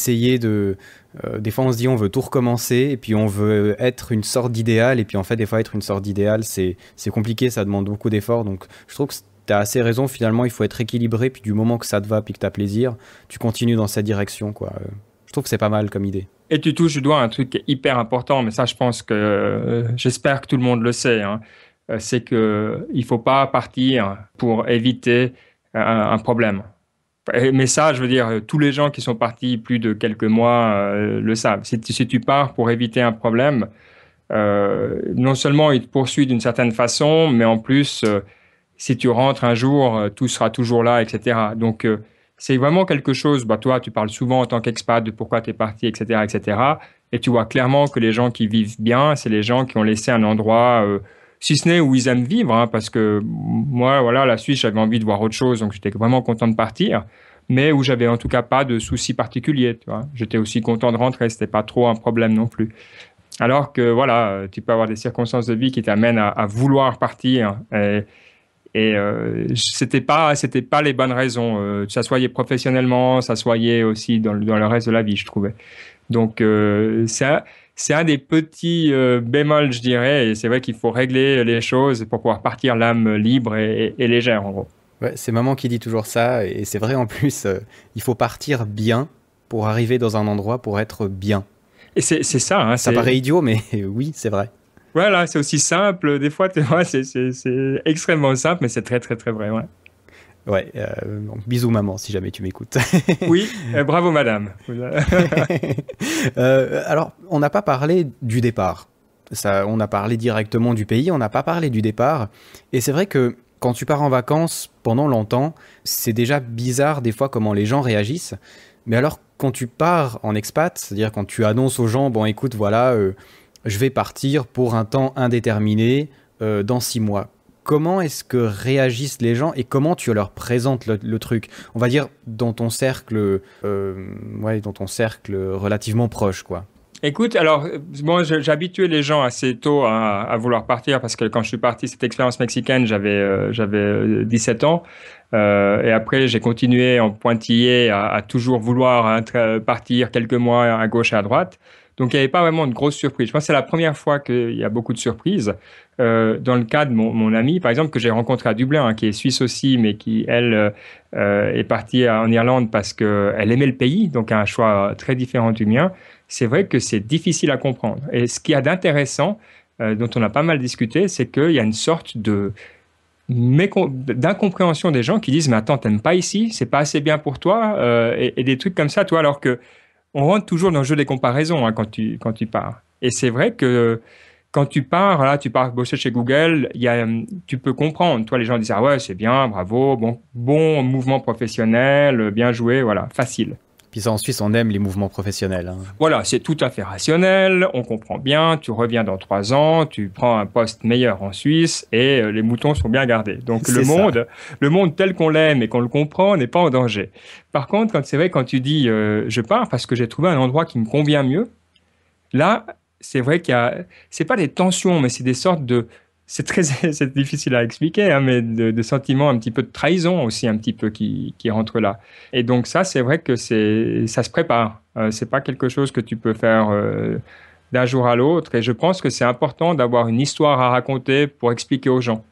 A: fois on se dit on veut tout recommencer et puis on veut être une sorte d'idéal, et puis en fait des fois être une sorte d'idéal c'est compliqué, ça demande beaucoup d'efforts. Donc je trouve que tu as assez raison, finalement il faut être équilibré, puis du moment que ça te va puis que tu as plaisir, tu continues dans cette direction, quoi. Je trouve que c'est pas mal comme idée. Et
E: tu touches du doigt un truc qui est hyper important, mais ça je pense que j'espère que tout le monde le sait, hein. C'est qu'il faut pas partir pour éviter un problème. Mais ça, je veux dire, tous les gens qui sont partis plus de quelques mois le savent. Si tu pars pour éviter un problème, non seulement il te poursuit d'une certaine façon, mais en plus, si tu rentres un jour, tout sera toujours là, etc. Donc, c'est vraiment quelque chose, toi, tu parles souvent en tant qu'expat de pourquoi tu es parti, etc., etc. Et tu vois clairement que les gens qui vivent bien, c'est les gens qui ont laissé un endroit... si ce n'est où ils aiment vivre, hein, parce que moi, voilà, la Suisse, j'avais envie de voir autre chose, donc j'étais vraiment content de partir, mais où j'avais en tout cas pas de soucis particuliers, tu vois. J'étais aussi content de rentrer, c'était pas trop un problème non plus. Alors que voilà, tu peux avoir des circonstances de vie qui t'amènent à vouloir partir, et c'était pas les bonnes raisons. Ça soyait professionnellement, ça soyait aussi dans le reste de la vie, je trouvais. Donc c'est un des petits bémols, je dirais, et c'est vrai qu'il faut régler les choses pour pouvoir partir l'âme libre et légère, en gros.
A: Ouais, c'est maman qui dit toujours ça, et c'est vrai en plus, il faut partir bien pour arriver dans un endroit pour être bien.
E: Et c'est ça. Hein,
A: ça paraît idiot, mais oui, c'est vrai.
E: Voilà, c'est aussi simple. Des fois, c'est extrêmement simple, mais c'est très, très, très vrai. Ouais.
A: Ouais, bisous maman, si jamais tu m'écoutes.
E: Oui, bravo madame.
A: Alors, on n'a pas parlé du départ. On a parlé directement du pays, on n'a pas parlé du départ. Et c'est vrai que quand tu pars en vacances pendant longtemps, c'est déjà bizarre des fois comment les gens réagissent. Mais alors, quand tu pars en expat, c'est-à-dire quand tu annonces aux gens, bon écoute, voilà, je vais partir pour un temps indéterminé dans 6 mois. Comment est-ce que réagissent les gens et comment tu leur présentes le truc? On va dire dans ton cercle, relativement proche, quoi.
E: Écoute, alors, bon, j'ai habitué les gens assez tôt à vouloir partir parce que quand je suis parti, cette expérience mexicaine, j'avais 17 ans. Et après, j'ai continué en pointillé à toujours vouloir partir quelques mois à gauche et à droite. Donc, il n'y avait pas vraiment de grosses surprises. Je pense que c'est la première fois qu'il y a beaucoup de surprises. Dans le cas de mon amie, par exemple, que j'ai rencontré à Dublin, hein, qui est suisse aussi, mais qui, elle, est partie en Irlande parce qu'elle aimait le pays, donc un choix très différent du mien. C'est vrai que c'est difficile à comprendre. Et ce qu'il y a d'intéressant, dont on a pas mal discuté, c'est qu'il y a une sorte d'incompréhension des gens qui disent « Mais attends, t'aimes pas ici? C'est pas assez bien pour toi ?» et des trucs comme ça, toi, alors que on rentre toujours dans le jeu des comparaisons hein, quand tu pars. Et c'est vrai que quand tu pars, là, tu pars bosser chez Google, tu peux comprendre. Toi, les gens disent « Ah ouais, c'est bien, bravo, bon mouvement professionnel, bien joué, voilà, facile. »
A: Puis ça, en Suisse, on aime les mouvements professionnels. Hein.
E: Voilà, c'est tout à fait rationnel, on comprend bien, tu reviens dans 3 ans, tu prends un poste meilleur en Suisse et les moutons sont bien gardés. Donc le monde tel qu'on l'aime et qu'on le comprend n'est pas en danger. Par contre, quand tu dis je pars parce que j'ai trouvé un endroit qui me convient mieux, là, c'est vrai c'est pas des tensions, mais c'est des sortes de... C'est difficile à expliquer, hein, mais de sentiments un petit peu de trahison aussi, un petit peu qui rentrent là. Et donc ça, c'est vrai que ça se prépare. C'est pas quelque chose que tu peux faire d'un jour à l'autre. Et je pense que c'est important d'avoir une histoire à raconter pour expliquer aux gens.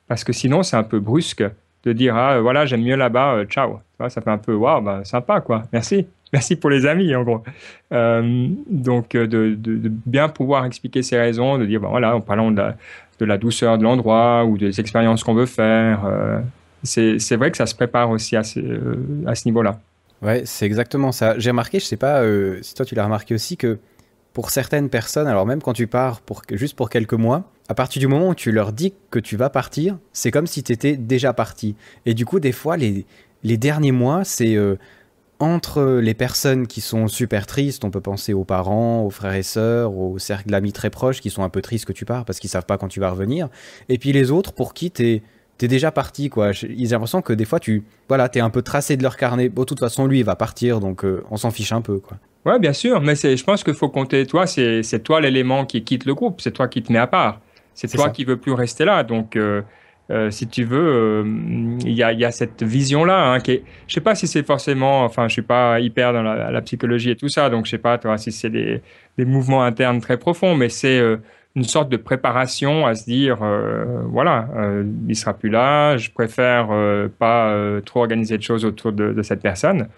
E: Parce que sinon, c'est un peu brusque de dire « Ah, voilà, j'aime mieux là-bas, ciao ». Ça fait un peu « Waouh, bah, sympa, quoi. Merci. Merci pour les amis, en gros. » Donc, de bien pouvoir expliquer ses raisons, de dire « Voilà, en parlant de la douceur de l'endroit ou des expériences qu'on veut faire. » C'est vrai que ça se prépare aussi à ce niveau-là.
A: Ouais, c'est exactement ça. J'ai remarqué, je sais pas si toi tu l'as remarqué aussi, que pour certaines personnes, alors même quand tu pars juste pour quelques mois, à partir du moment où tu leur dis que tu vas partir, c'est comme si tu étais déjà parti. Et du coup, des fois, les derniers mois, c'est... entre les personnes qui sont super tristes, on peut penser aux parents, aux frères et sœurs, au cercle d'amis très proches qui sont un peu tristes que tu pars parce qu'ils savent pas quand tu vas revenir. Et puis les autres pour qui t'es déjà parti, quoi. Ils ont l'impression que des fois t'es un peu tracé de leur carnet. Bon, de toute façon, lui, il va partir, donc on s'en fiche un peu, quoi.
E: Ouais, bien sûr, mais je pense qu'il faut compter toi. C'est toi l'élément qui quitte le groupe. C'est toi qui te mets à part. C'est toi qui veux plus rester là. Donc si tu veux, il y a cette vision-là hein, qui est, je sais pas si c'est forcément, enfin, je suis pas hyper dans la psychologie et tout ça, donc je sais pas, toi, si c'est des mouvements internes très profonds, mais c'est une sorte de préparation à se dire, voilà, il sera plus là, je préfère pas trop organiser de choses autour de cette personne.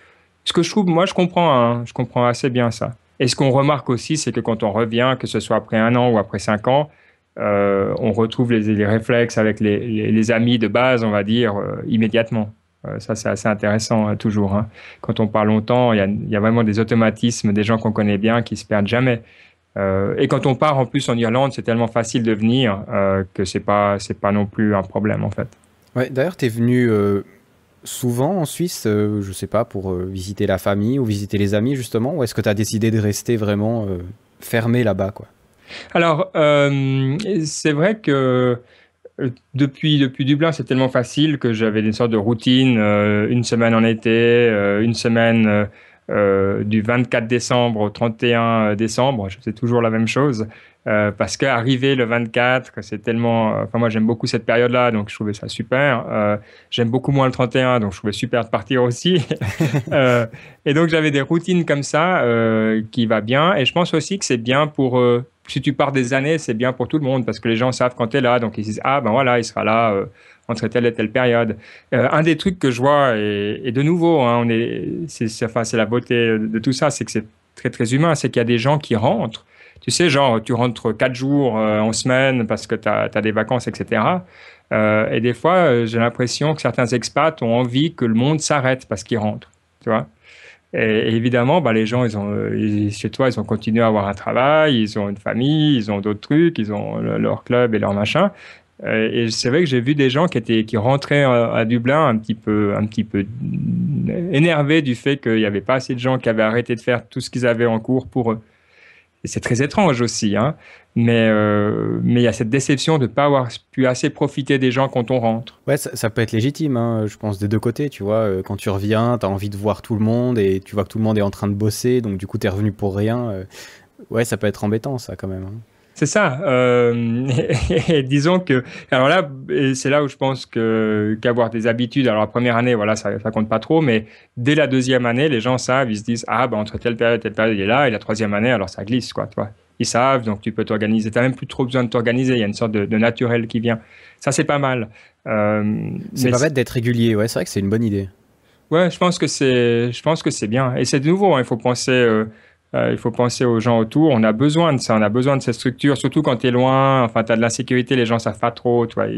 E: Ce que je trouve, moi, je comprends assez bien ça. Et ce qu'on remarque aussi, c'est que quand on revient, que ce soit après 1 an ou après 5 ans, on retrouve les réflexes avec les amis de base, on va dire, immédiatement. Ça, c'est assez intéressant toujours. Hein. Quand on parle longtemps, il y a vraiment des automatismes, des gens qu'on connaît bien qui se perdent jamais. Et quand on part en plus en Irlande, c'est tellement facile de venir que c'est pas non plus un problème en fait.
A: Ouais, d'ailleurs, tu es venu souvent en Suisse, je sais pas, pour visiter la famille ou visiter les amis justement, ou est-ce que tu as décidé de rester vraiment fermé là-bas, quoi?
E: Alors, c'est vrai que depuis Dublin, c'est tellement facile que j'avais une sorte de routine, 1 semaine en été, 1 semaine du 24 décembre au 31 décembre, je faisais toujours la même chose, parce qu'arriver le 24, c'est tellement... Enfin, moi, j'aime beaucoup cette période-là, donc je trouvais ça super. J'aime beaucoup moins le 31, donc je trouvais super de partir aussi. Et donc, j'avais des routines comme ça qui va bien. Et je pense aussi que c'est bien pour si tu pars des années, c'est bien pour tout le monde parce que les gens savent quand tu es là. Donc, ils disent, ah ben voilà, il sera là entre telle et telle période. Un des trucs que je vois, et de nouveau, hein, c'est la beauté de tout ça, c'est que c'est très, très humain, c'est qu'il y a des gens qui rentrent. Tu sais, genre, tu rentres 4 jours en semaine parce que tu as des vacances, etc. Et des fois, j'ai l'impression que certains expats ont envie que le monde s'arrête parce qu'ils rentrent, tu vois. Et évidemment, bah, les gens, chez toi, ils ont continué à avoir un travail, ils ont une famille, ils ont d'autres trucs, ils ont leur club et leur machin. Et c'est vrai que j'ai vu des gens qui rentraient à Dublin un petit peu énervés du fait qu'il n'y avait pas assez de gens qui avaient arrêté de faire tout ce qu'ils avaient en cours pour eux. Et c'est très étrange aussi, hein. Mais il y a cette déception de ne pas avoir pu assez profiter des gens quand on rentre.
A: Ouais, ça peut être légitime, hein, je pense, des deux côtés, tu vois. Quand tu reviens, tu as envie de voir tout le monde et tu vois que tout le monde est en train de bosser, donc du coup, tu es revenu pour rien. Ouais, ça peut être embêtant, ça, quand même, hein.
E: C'est ça. Et disons que, alors là, c'est là où je pense qu'avoir des habitudes. Alors la première année, voilà, ça compte pas trop, mais dès la deuxième année, les gens savent, ils se disent, ah ben entre telle période, il est là, et la troisième année, alors ça glisse, quoi, tu vois. Ils savent, donc tu peux t'organiser. T'as même plus trop besoin de t'organiser. Il y a une sorte de naturel qui vient. Ça, c'est pas mal.
A: C'est pas bête d'être régulier. Ouais, c'est vrai que c'est une bonne idée.
E: Ouais, je pense que c'est bien. Et c'est de nouveau, hein, il faut penser aux gens autour. On a besoin de ça, on a besoin de cette structure, surtout quand tu es loin. Enfin, tu as de l'insécurité, les gens savent pas trop. Tu vois,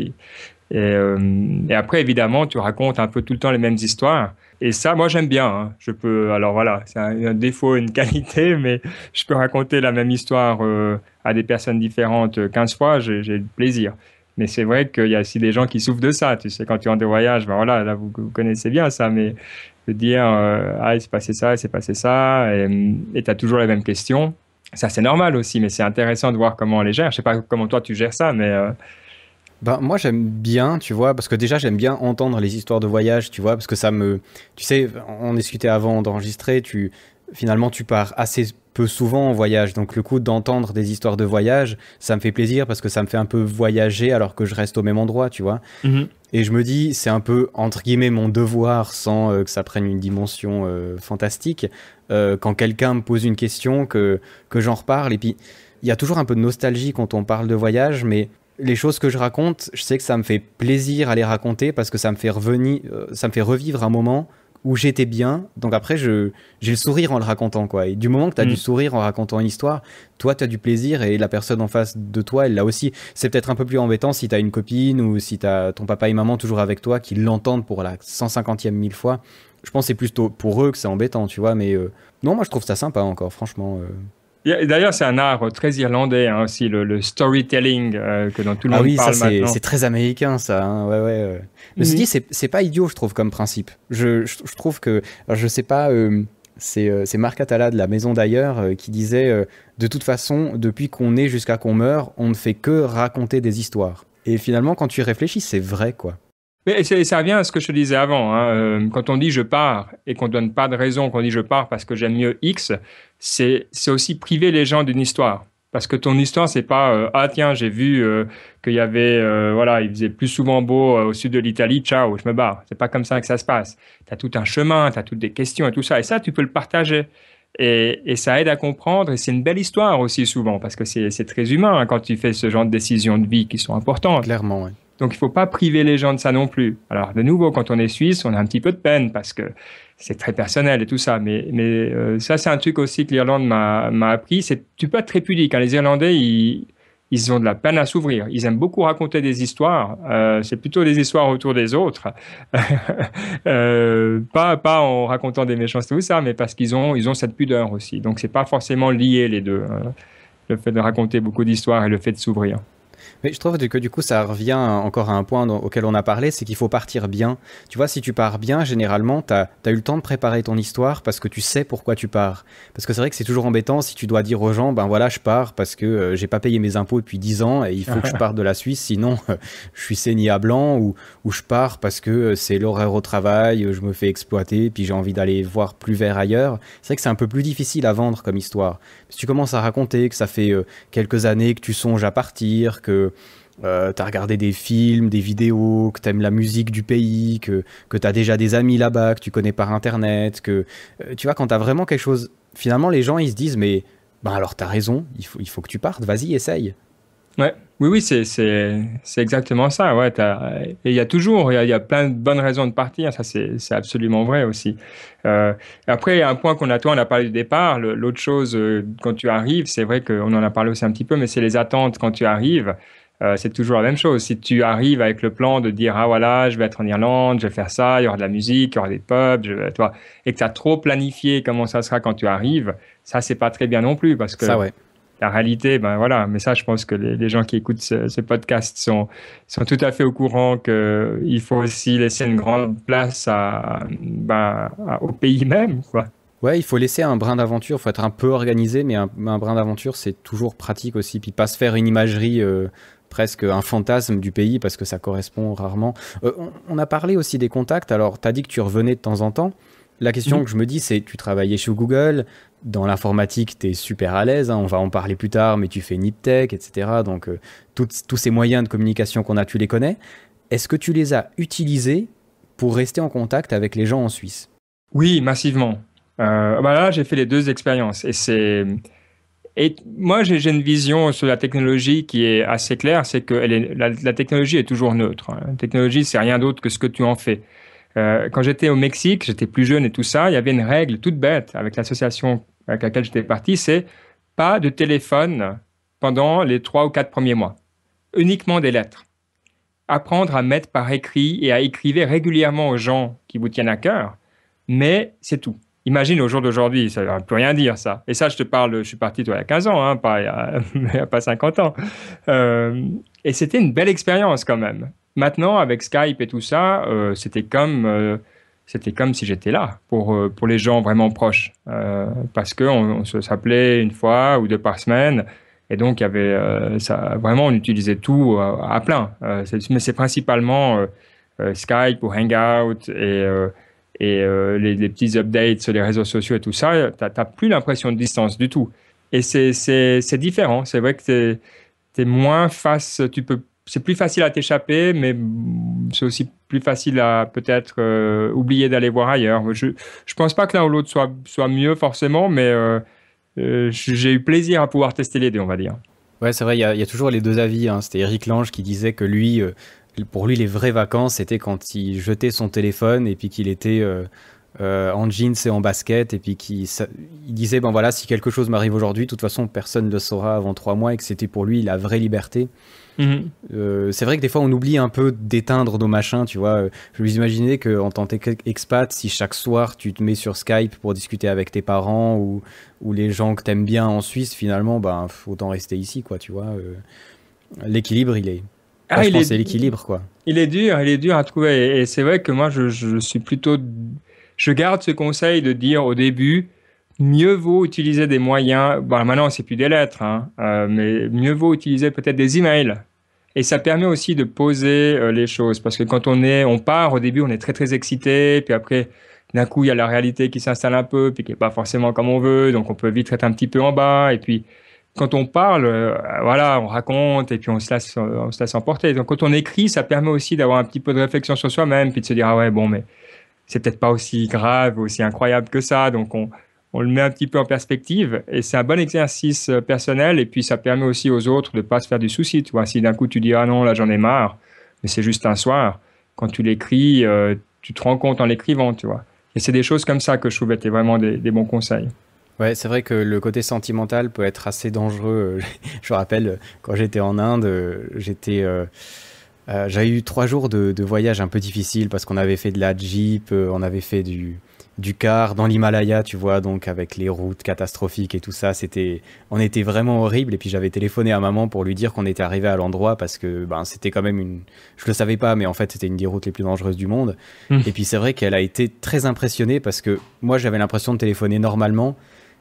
E: et après, évidemment, tu racontes un peu tout le temps les mêmes histoires. Et ça, moi, j'aime bien, hein. Alors voilà, c'est un défaut, une qualité, mais je peux raconter la même histoire à des personnes différentes 15 fois, j'ai du plaisir. Mais c'est vrai qu'il y a aussi des gens qui souffrent de ça. Tu sais, quand tu rentres de voyage, ben voilà, là, vous connaissez bien ça, mais de dire il s'est passé ça, il s'est passé ça, et tu as toujours les mêmes questions. Ça, c'est normal aussi, mais c'est intéressant de voir comment on les gère. Je sais pas comment toi tu gères ça, mais
A: Ben, moi, j'aime bien, tu vois, parce que déjà, j'aime bien entendre les histoires de voyage, tu vois, parce que tu sais, on discutait avant d'enregistrer, finalement, tu pars assez peu souvent en voyage, donc le coup d'entendre des histoires de voyage, ça me fait plaisir parce que ça me fait un peu voyager alors que je reste au même endroit, tu vois. Et je me dis, c'est un peu, entre guillemets, mon devoir, sans que ça prenne une dimension fantastique, quand quelqu'un me pose une question, que j'en reparle. Et puis, il y a toujours un peu de nostalgie quand on parle de voyage, mais les choses que je raconte, je sais que ça me fait plaisir à les raconter parce que ça me fait revivre un moment où j'étais bien. Donc après, j'ai le sourire en le racontant, quoi. Et du moment que tu as du sourire en racontant une histoire, toi, tu as du plaisir et la personne en face de toi, elle l'a aussi. C'est peut-être un peu plus embêtant si tu as une copine ou si tu as ton papa et maman toujours avec toi qui l'entendent pour la 150e mille fois. Je pense que c'est plutôt pour eux que c'est embêtant, tu vois. Mais non, moi, je trouve ça sympa encore, franchement.
E: D'ailleurs, c'est un art très irlandais, hein, aussi, le storytelling, que dont tout le monde parle maintenant. Ah oui,
A: c'est très américain, ça. Hein, ouais. Mais je dis, c'est pas idiot, je trouve, comme principe. Je trouve que, alors, je sais pas, c'est Marc Atala de la Maison d'Ailleurs qui disait, de toute façon, depuis qu'on est jusqu'à qu'on meurt, on ne fait que raconter des histoires. Et finalement, quand tu y réfléchis, c'est vrai, quoi.
E: Mais ça revient à ce que je te disais avant, hein. Quand on dit je pars et qu'on donne pas de raison, qu'on dit je pars parce que j'aime mieux X, c'est aussi priver les gens d'une histoire. Parce que ton histoire, c'est pas ah tiens, j'ai vu qu'il y avait voilà, il faisait plus souvent beau au sud de l'Italie, ciao, je me barre. C'est pas comme ça que ça se passe. Tu as tout un chemin, tu as toutes des questions et tout ça, et ça tu peux le partager. Et ça aide à comprendre, et c'est une belle histoire aussi souvent, parce que c'est très humain, hein, quand tu fais ce genre de décisions de vie qui sont importantes.
A: Clairement, oui.
E: Donc, il ne faut pas priver les gens de ça non plus. Alors, de nouveau, quand on est suisse, on a un petit peu de peine parce que c'est très personnel et tout ça. Mais ça, c'est un truc aussi que l'Irlande m'a appris. Tu peux être très pudique, hein. Les Irlandais, ils ont de la peine à s'ouvrir. Ils aiment beaucoup raconter des histoires. C'est plutôt des histoires autour des autres. Pas en racontant des méchancetés ou ça, mais parce qu'ils ont cette pudeur aussi. Donc, c'est pas forcément lié, les deux, hein. Le fait de raconter beaucoup d'histoires et le fait de s'ouvrir.
A: Mais je trouve que du coup, ça revient encore à un point auquel on a parlé, c'est qu'il faut partir bien. Tu vois, si tu pars bien, généralement, t'as eu le temps de préparer ton histoire parce que tu sais pourquoi tu pars. Parce que c'est vrai que c'est toujours embêtant si tu dois dire aux gens, ben voilà, je pars parce que j'ai pas payé mes impôts depuis 10 ans et il faut que je parte de la Suisse, sinon je suis saigné à blanc, ou je pars parce que c'est l'horaire au travail, je me fais exploiter, puis j'ai envie d'aller voir plus vert ailleurs. C'est vrai que c'est un peu plus difficile à vendre comme histoire. Si tu commences à raconter que ça fait quelques années que tu songes à partir, que t'as regardé des films, des vidéos, que t'aimes la musique du pays, que t'as déjà des amis là-bas, que tu connais par internet, que tu vois, quand t'as vraiment quelque chose, finalement les gens ils se disent mais Ben alors t'as raison, il faut que tu partes, vas-y, essaye.
E: Ouais. Oui, c'est exactement ça. Ouais, et il y a plein de bonnes raisons de partir. Ça, c'est absolument vrai aussi. Après, il y a un point on a parlé du départ. L'autre chose, quand tu arrives, c'est vrai qu'on en a parlé aussi un petit peu, mais c'est les attentes quand tu arrives. C'est toujours la même chose. Si tu arrives avec le plan de dire, ah voilà, je vais être en Irlande, je vais faire ça, il y aura de la musique, il y aura des pubs, toi, et que tu as trop planifié comment ça sera quand tu arrives, ça, c'est pas très bien non plus parce que
A: Ça, ouais.
E: la réalité, ben voilà, mais ça, je pense que les gens qui écoutent ce podcast sont tout à fait au courant qu'il faut aussi laisser une grande place au pays même, quoi.
A: Ouais, il faut laisser un brin d'aventure, il faut être un peu organisé, mais un brin d'aventure, c'est toujours pratique aussi. Puis pas se faire une imagerie, presque un fantasme du pays, parce que ça correspond rarement. On a parlé aussi des contacts, alors tu as dit que tu revenais de temps en temps. La question que je me dis, c'est, tu travaillais chez Google, dans l'informatique, tu es super à l'aise, hein, on va en parler plus tard, mais tu fais Niptech, etc. Donc, tous ces moyens de communication qu'on a, tu les connais. Est-ce que tu les as utilisés pour rester en contact avec les gens en Suisse?
E: Oui, massivement. Là, j'ai fait les deux expériences. Et moi, j'ai une vision sur la technologie qui est assez claire, c'est que la technologie est toujours neutre. Hein. La technologie, c'est rien d'autre que ce que tu en fais. Quand j'étais au Mexique, j'étais plus jeune et tout ça, il y avait une règle toute bête avec l'association avec laquelle j'étais parti, c'est pas de téléphone pendant les 3 ou 4 premiers mois. Uniquement des lettres. Apprendre à mettre par écrit et à écrire régulièrement aux gens qui vous tiennent à cœur, mais c'est tout. Imagine au jour d'aujourd'hui, ça ne peut rien dire ça. Et ça, je te parle, je suis parti il y a 15 ans, hein, pas il y a pas 50 ans. Et c'était une belle expérience quand même. Maintenant, avec Skype et tout ça, c'était comme si j'étais là pour les gens vraiment proches. Parce qu'on se s'appelait une fois ou deux par semaine. Et donc, il y avait vraiment, on utilisait tout à plein. Mais c'est principalement Skype ou Hangout et les petits updates sur les réseaux sociaux et tout ça. Tu n'as plus l'impression de distance du tout. Et c'est différent. C'est vrai que t'es moins face. C'est plus facile à t'échapper, mais c'est aussi plus facile à peut-être oublier d'aller voir ailleurs. Je pense pas que l'un ou l'autre soit mieux forcément, mais j'ai eu plaisir à pouvoir tester les deux, on va dire.
A: Ouais, c'est vrai, il y a toujours les deux avis. Hein. C'était Eric Lange qui disait que lui, pour lui, les vraies vacances, c'était quand il jetait son téléphone et puis qu'il était en jeans et en basket et puis il disait, ben voilà, si quelque chose m'arrive aujourd'hui, de toute façon, personne ne le saura avant 3 mois et que c'était pour lui la vraie liberté. C'est vrai que des fois on oublie un peu d'éteindre nos machins, tu vois. Je vous imaginais qu'en tant qu'expat, si chaque soir tu te mets sur Skype pour discuter avec tes parents ou les gens que t'aimes bien en Suisse, finalement, ben autant rester ici, quoi, tu vois. L'équilibre, je pense que c'est l'équilibre, quoi.
E: Il est dur à trouver. Et c'est vrai que moi, je suis plutôt... Je garde ce conseil de dire au début, mieux vaut utiliser des moyens. Bon, maintenant, c'est plus des lettres, hein, mais mieux vaut utiliser peut-être des emails. Et ça permet aussi de poser les choses. Parce que quand on part, au début, on est très, très excité. Puis après, d'un coup, il y a la réalité qui s'installe un peu, puis qui n'est pas forcément comme on veut. Donc, on peut vite être un petit peu en bas. Et puis, quand on parle, voilà, on raconte et puis on se laisse emporter. Donc, quand on écrit, ça permet aussi d'avoir un petit peu de réflexion sur soi-même, puis de se dire, ah ouais, bon, mais c'est peut-être pas aussi grave, aussi incroyable que ça. Donc, on le met un petit peu en perspective et c'est un bon exercice personnel et puis ça permet aussi aux autres de ne pas se faire du souci. Tu vois, si d'un coup tu dis, ah non, là j'en ai marre, mais c'est juste un soir, quand tu l'écris, tu te rends compte en l'écrivant, tu vois. Et c'est des choses comme ça que je trouve étaient vraiment des bons conseils.
A: Ouais, c'est vrai que le côté sentimental peut être assez dangereux. Je me rappelle, quand j'étais en Inde, j'avais eu 3 jours de voyage un peu difficile parce qu'on avait fait de la Jeep, on avait fait du car dans l'Himalaya, tu vois, donc avec les routes catastrophiques et tout ça, on était vraiment horrible. Et puis j'avais téléphoné à maman pour lui dire qu'on était arrivé à l'endroit parce que c'était quand même je le savais pas, mais en fait c'était une des routes les plus dangereuses du monde. Et puis c'est vrai qu'elle a été très impressionnée parce que moi j'avais l'impression de téléphoner normalement,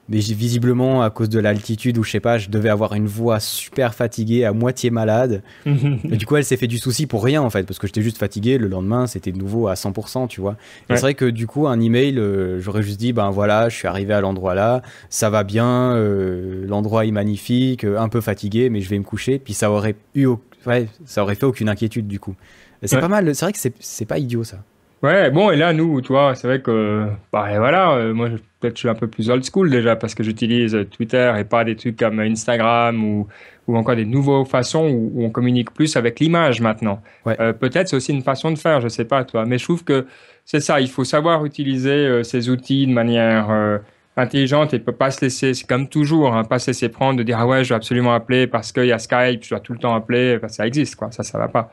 A: mais visiblement à cause de l'altitude ou je sais pas, je devais avoir une voix super fatiguée, à moitié malade. Et du coup elle s'est fait du souci pour rien en fait, parce que j'étais juste fatigué. Le lendemain c'était de nouveau à 100%, tu vois. Et c'est vrai que du coup un email, j'aurais juste dit ben voilà, je suis arrivé à l'endroit là, ça va bien, l'endroit est magnifique, un peu fatigué mais je vais me coucher, puis ça aurait fait aucune inquiétude du coup. Et c'est pas mal, c'est vrai que c'est pas idiot ça.
E: Ouais, bon, et là, nous, tu vois, c'est vrai que, bah, et voilà, moi, peut-être je suis un peu plus old school déjà parce que j'utilise Twitter et pas des trucs comme Instagram ou encore des nouvelles façons où on communique plus avec l'image maintenant.
A: Ouais.
E: Peut-être c'est aussi une façon de faire, je sais pas, toi, mais je trouve que c'est ça, il faut savoir utiliser ces outils de manière intelligente et peut pas se laisser, c'est comme toujours, hein, pas se laisser prendre de dire, ah ouais, je dois absolument appeler parce qu'il y a Skype, je dois tout le temps appeler, enfin, ça existe, quoi, ça va pas.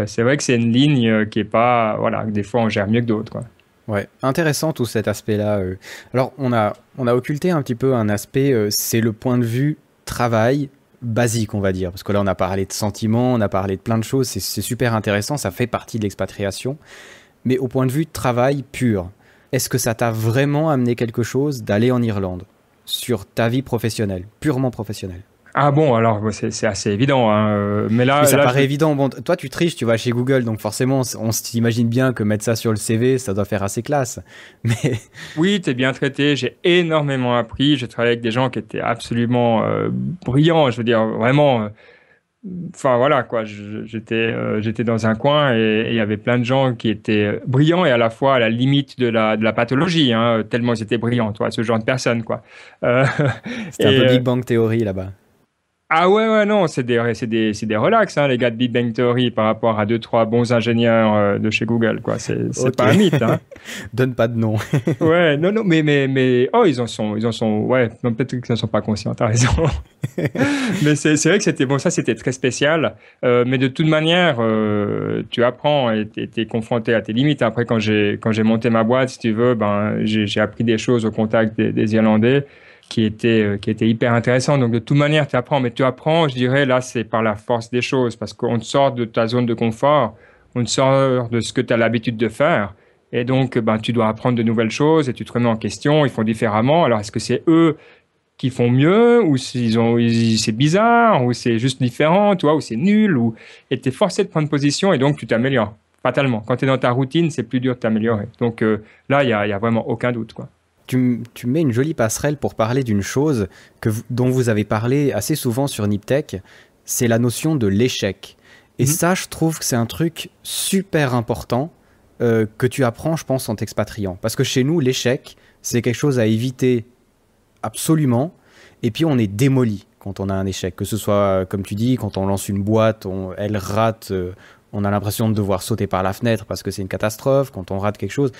E: C'est vrai que c'est une ligne qui est pas, voilà, que des fois on gère mieux que d'autres, quoi.
A: Ouais, intéressant tout cet aspect-là. Alors, on a occulté un petit peu un aspect, c'est le point de vue travail basique, on va dire. Parce que là, on a parlé de sentiments, on a parlé de plein de choses, c'est super intéressant, ça fait partie de l'expatriation. Mais au point de vue travail pur, est-ce que ça t'a vraiment amené quelque chose d'aller en Irlande sur ta vie professionnelle, purement professionnelle?
E: Ah bon, alors c'est assez évident, hein, mais là,
A: Mais ça paraît évident. Bon, toi, tu triches, tu vas chez Google, donc forcément, on s'imagine bien que mettre ça sur le CV, ça doit faire assez classe. Mais
E: oui, t'es bien traité. J'ai énormément appris. J'ai travaillé avec des gens qui étaient absolument brillants. Je veux dire, vraiment. Enfin voilà quoi. J'étais dans un coin et il y avait plein de gens qui étaient brillants et à la fois à la limite de la pathologie, hein, tellement ils étaient brillants, toi, ce genre de personnes quoi.
A: c'était un peu Big Bang Theory là-bas.
E: Ah ouais, non, c'est des relax, hein, les gars de Big Bang Theory par rapport à 2-3 bons ingénieurs de chez Google, quoi. C'est
A: Okay.
E: pas un mythe, hein.
A: Donne pas de nom.
E: Ouais, non, mais, oh, ils en sont, ouais, non, peut-être qu'ils n'en sont pas conscients, t'as raison. Mais c'est vrai que c'était, bon, ça, c'était très spécial. Mais de toute manière, tu apprends et t'es confronté à tes limites. Après, quand j'ai monté ma boîte, si tu veux, ben, j'ai appris des choses au contact des Irlandais qui était hyper intéressant. Donc, de toute manière, tu apprends. Mais tu apprends, je dirais, là, c'est par la force des choses. Parce qu'on te sort de ta zone de confort, on te sort de ce que tu as l'habitude de faire. Et donc, ben, tu dois apprendre de nouvelles choses et tu te remets en question. Ils font différemment. Alors, est-ce que c'est eux qui font mieux ou c'est bizarre ou c'est juste différent, tu vois, ou c'est nul et tu es forcé de prendre position et donc tu t'améliores. Fatalement. Quand tu es dans ta routine, c'est plus dur de t'améliorer. Donc, là, il y a vraiment aucun doute, quoi.
A: Tu mets une jolie passerelle pour parler d'une chose dont vous avez parlé assez souvent sur Niptech, c'est la notion de l'échec. Et ça, je trouve que c'est un truc super important que tu apprends, je pense, en t'expatriant. Parce que chez nous, l'échec, c'est quelque chose à éviter absolument. Et puis, on est démoli quand on a un échec. Que ce soit, comme tu dis, quand on lance une boîte, elle rate, on a l'impression de devoir sauter par la fenêtre parce que c'est une catastrophe. Quand on rate quelque chose...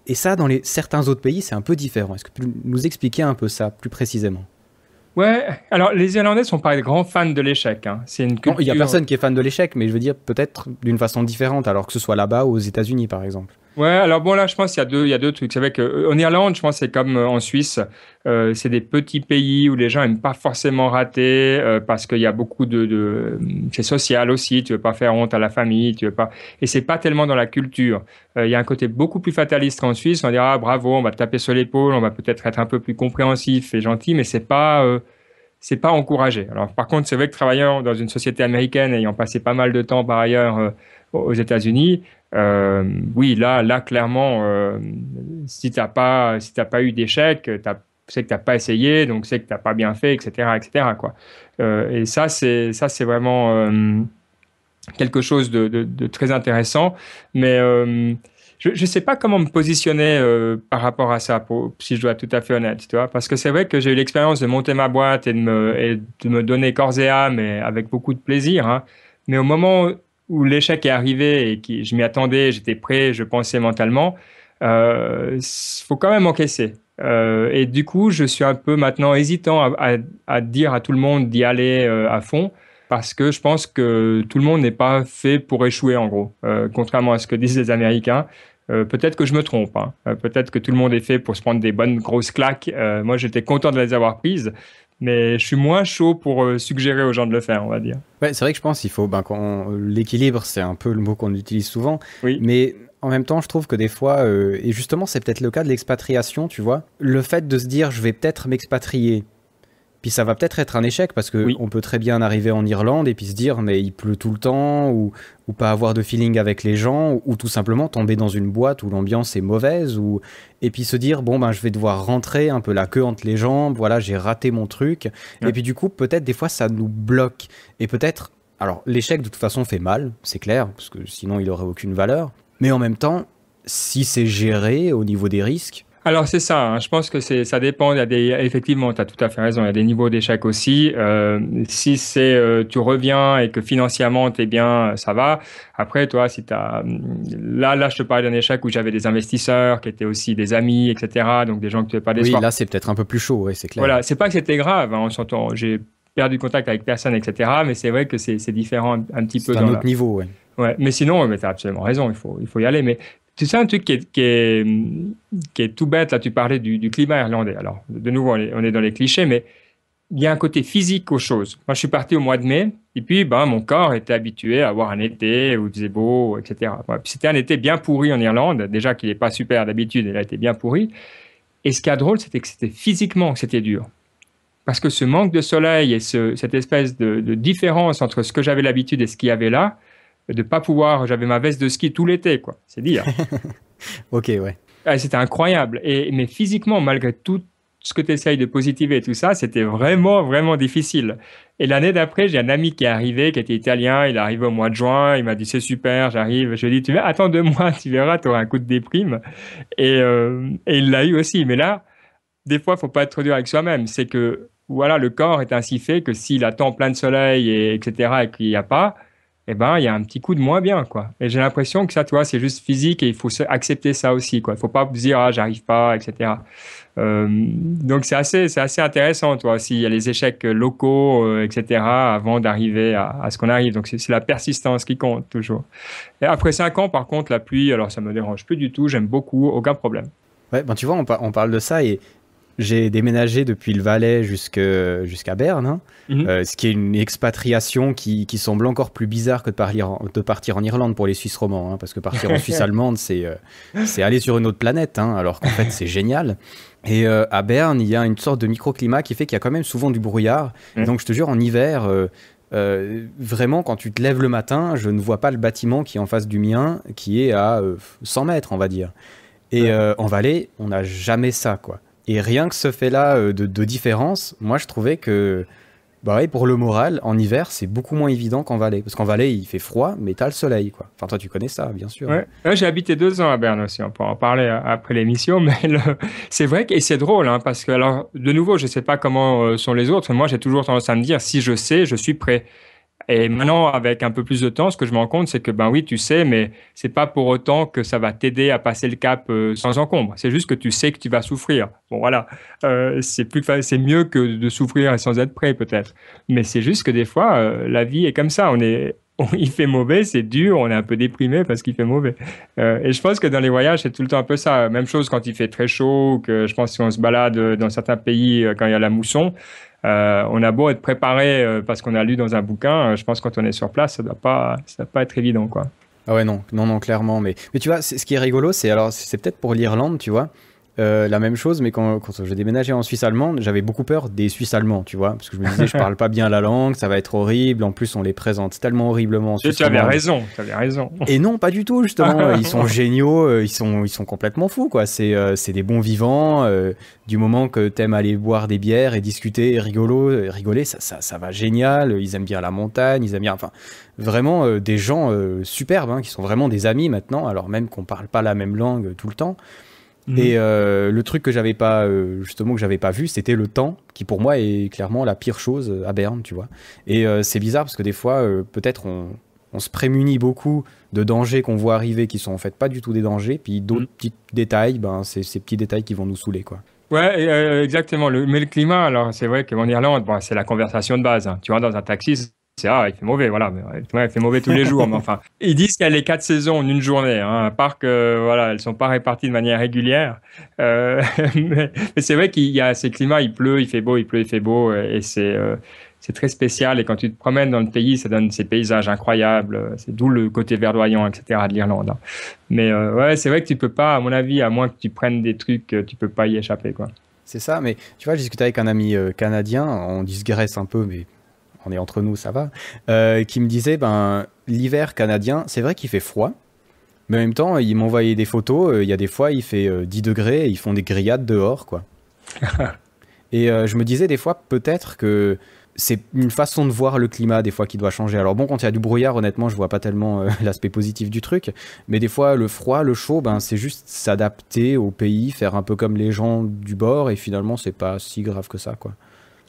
A: Et ça, dans certains autres pays, c'est un peu différent. Est-ce que tu peux nous expliquer un peu ça plus précisément?
E: Ouais, alors les Irlandais sont pas des grands fans de l'échec, hein. C'est une culture...
A: Non, il n'y a personne qui est fan de l'échec, mais je veux dire peut-être d'une façon différente, alors que ce soit là-bas ou aux États-Unis, par exemple.
E: Ouais, alors bon, là, je pense qu'il y a deux trucs. C'est vrai qu'en Irlande, je pense que c'est comme en Suisse. C'est des petits pays où les gens aiment pas forcément rater parce qu'il y a beaucoup c'est social aussi. Tu veux pas faire honte à la famille, tu veux pas. Et c'est pas tellement dans la culture. Il y a un côté beaucoup plus fataliste qu'en Suisse. On dira, ah, bravo, on va te taper sur l'épaule, on va peut-être être un peu plus compréhensif et gentil, mais c'est pas encouragé. Alors, par contre, c'est vrai que travaillant dans une société américaine, ayant passé pas mal de temps par ailleurs aux États-Unis, oui, là, clairement, si t'as pas eu d'échec, c'est que t'as pas essayé, donc c'est que t'as pas bien fait, etc., quoi. Et ça, c'est vraiment quelque chose de très intéressant, mais je sais pas comment me positionner par rapport à ça, si je dois être tout à fait honnête, tu vois, parce que c'est vrai que j'ai eu l'expérience de monter ma boîte et de me donner corps et âme, et avec beaucoup de plaisir, hein, mais au moment où l'échec est arrivé et je m'y attendais, j'étais prêt, je pensais mentalement, faut quand même encaisser. Et du coup, je suis un peu maintenant hésitant à dire à tout le monde d'y aller à fond, parce que je pense que tout le monde n'est pas fait pour échouer, en gros, contrairement à ce que disent les Américains. Peut-être que je me trompe, hein. Peut-être que tout le monde est fait pour se prendre des bonnes grosses claques. Moi, j'étais content de les avoir prises. Mais je suis moins chaud pour suggérer aux gens de le faire, on va dire.
A: Ouais, c'est vrai que je pense qu'il faut... l'équilibre, c'est un peu le mot qu'on utilise souvent.
E: Oui.
A: Mais en même temps, je trouve que des fois... et justement, c'est peut-être le cas de l'expatriation, tu vois. Le fait de se dire, je vais peut-être m'expatrier. Puis ça va peut-être être un échec parce que on peut très bien arriver en Irlande et puis se dire, mais il pleut tout le temps ou pas avoir de feeling avec les gens ou tout simplement tomber dans une boîte où l'ambiance est mauvaise et puis se dire, bon, ben, je vais devoir rentrer un peu la queue entre les jambes, voilà, j'ai raté mon truc. Ouais. Et puis du coup, peut-être des fois, ça nous bloque. Et peut-être, alors l'échec de toute façon fait mal, c'est clair, parce que sinon il n'aurait aucune valeur. Mais en même temps, si c'est géré au niveau des risques.
E: Alors c'est ça, hein. Je pense que ça dépend. Effectivement, tu as tout à fait raison. Il y a des niveaux d'échec aussi. Si tu reviens et que financièrement tu es bien, ça va. Après, toi, si là, je te parlais d'un échec où j'avais des investisseurs qui étaient aussi des amis, etc. Donc des gens que tu n'avais pas décevoir.
A: Oui, là c'est peut-être un peu plus chaud, ouais, c'est clair.
E: Voilà, c'est pas que c'était grave. Hein, on s'entend. J'ai perdu contact avec personne, etc. Mais c'est vrai que c'est différent un petit peu.
A: C'est un autre niveau, ouais.
E: Ouais, mais sinon, tu as absolument raison. Il faut y aller. Mais tu sais, un truc qui est tout bête, là, tu parlais du climat irlandais. Alors, de nouveau, on est dans les clichés, mais il y a un côté physique aux choses. Moi, je suis parti au mois de mai, et puis, mon corps était habitué à avoir un été où il faisait beau, etc. Ouais, puis c'était un été bien pourri en Irlande. Déjà qu'il n'est pas super d'habitude, il a été bien pourri. Et ce qui est drôle, c'était que c'était physiquement que c'était dur. Parce que ce manque de soleil et cette espèce de différence entre ce que j'avais l'habitude et ce qu'il y avait là, de pas pouvoir, j'avais ma veste de ski tout l'été, quoi. C'est dire.
A: Ok, ouais.
E: C'était incroyable. Mais physiquement, malgré tout ce que tu essayes de positiver et tout ça, c'était vraiment, vraiment difficile. Et l'année d'après, j'ai un ami qui est arrivé, qui était italien. Il est arrivé au mois de juin. Il m'a dit, c'est super, j'arrive. Je lui ai dit, attends 2 mois, tu verras, tu auras un coup de déprime. Et il l'a eu aussi. Mais là, des fois, il faut pas être trop dur avec soi-même. C'est que, voilà, le corps est ainsi fait que s'il attend plein de soleil, etc., et qu'il n'y a pas, il y a un petit coup de moins bien, quoi. Et j'ai l'impression que ça, toi, c'est juste physique et il faut accepter ça aussi, quoi. Il faut pas dire, j'arrive pas, etc. Donc, c'est assez intéressant, toi, aussi. Il y a les échecs locaux, etc., avant d'arriver à ce qu'on arrive. Donc, c'est la persistance qui compte, toujours. Et après 5 ans, par contre, la pluie, alors, ça me dérange plus du tout. J'aime beaucoup, aucun problème.
A: Ouais, tu vois, on parle de ça et j'ai déménagé depuis le Valais jusqu'à Berne, hein, ce qui est une expatriation qui semble encore plus bizarre que de partir en Irlande pour les Suisses romands, hein, parce que partir en Suisse allemande, c'est aller sur une autre planète, hein, alors qu'en fait, c'est génial. Et à Berne, il y a une sorte de microclimat qui fait qu'il y a quand même souvent du brouillard. Et donc, je te jure, en hiver, vraiment, quand tu te lèves le matin, je ne vois pas le bâtiment qui est en face du mien, qui est à 100 mètres, on va dire. Et en Valais, on n'a jamais ça, quoi. Et rien que ce fait-là de différence, moi je trouvais que pour le moral, en hiver, c'est beaucoup moins évident qu'en Valais. Parce qu'en Valais, il fait froid, mais t'as le soleil, quoi. Enfin, toi, tu connais ça, bien sûr.
E: Ouais. J'ai habité 2 ans à Berne aussi, on peut en parler après l'émission, mais c'est vrai que c'est drôle, hein, parce que, alors, de nouveau, je sais pas comment sont les autres, mais moi j'ai toujours tendance à me dire, si je sais, je suis prêt. Et maintenant, avec un peu plus de temps, ce que je me rends compte, c'est que, oui, tu sais, mais c'est pas pour autant que ça va t'aider à passer le cap sans encombre. C'est juste que tu sais que tu vas souffrir. Bon, voilà. C'est mieux que de souffrir sans être prêt, peut-être. Mais c'est juste que des fois, la vie est comme ça. Il fait mauvais, c'est dur, on est un peu déprimé parce qu'il fait mauvais. Et je pense que dans les voyages, c'est tout le temps un peu ça. Même chose quand il fait très chaud, que je pense que si on se balade dans certains pays quand il y a la mousson, on a beau être préparé parce qu'on a lu dans un bouquin, je pense que quand on est sur place, ça doit pas être évident, quoi.
A: Ah ouais, non, clairement. Mais tu vois, ce qui est rigolo, c'est peut-être pour l'Irlande, tu vois, la même chose, mais quand je déménageais en Suisse allemande, j'avais beaucoup peur des Suisses allemands, tu vois, parce que je me disais, je parle pas bien la langue, ça va être horrible. En plus, on les présente tellement horriblement en Suisse.
E: Tu avais raison.
A: Et non, pas du tout, justement. Ils sont géniaux, ils sont complètement fous, quoi. C'est des bons vivants. Du moment que t'aimes aller boire des bières et discuter et rigoler, ça va génial. Ils aiment bien la montagne, ils aiment bien, enfin, vraiment des gens superbes, hein, qui sont vraiment des amis maintenant, alors même qu'on parle pas la même langue tout le temps. Et le truc que j'avais pas vu, c'était le temps, qui pour moi est clairement la pire chose à Berne, tu vois. Et c'est bizarre parce que des fois, peut-être on se prémunit beaucoup de dangers qu'on voit arriver qui sont en fait pas du tout des dangers, puis d'autres petits détails, c'est ces petits détails qui vont nous saouler, quoi.
E: Ouais, exactement. Mais le climat, alors c'est vrai qu'en Irlande, c'est la conversation de base, hein. Tu rentres dans un taxi, il fait mauvais, voilà. Il fait mauvais tous les jours, mais enfin. Ils disent qu'il y a les 4 saisons en une journée, hein, à part que, voilà, elles sont pas réparties de manière régulière. Mais c'est vrai qu'il y a ces climats, il pleut, il fait beau, il pleut, il fait beau, et c'est très spécial. Et quand tu te promènes dans le pays, ça donne ces paysages incroyables. C'est d'où le côté verdoyant, etc. de l'Irlande. Mais ouais, c'est vrai que tu peux pas, à mon avis, à moins que tu prennes des trucs, tu peux pas y échapper, quoi.
A: C'est ça, mais tu vois, j'ai discuté avec un ami canadien, on digresse un peu, mais on est entre nous, ça va, qui me disait, l'hiver canadien, c'est vrai qu'il fait froid, mais en même temps, il m'envoyait des photos, il y a des fois, il fait 10 degrés, et ils font des grillades dehors, quoi. Et je me disais des fois, peut-être que c'est une façon de voir le climat des fois qui doit changer. Alors bon, quand il y a du brouillard, honnêtement, je vois pas tellement l'aspect positif du truc, mais des fois le froid, le chaud, ben c'est juste s'adapter au pays, faire un peu comme les gens du bord, et finalement c'est pas si grave que ça, quoi.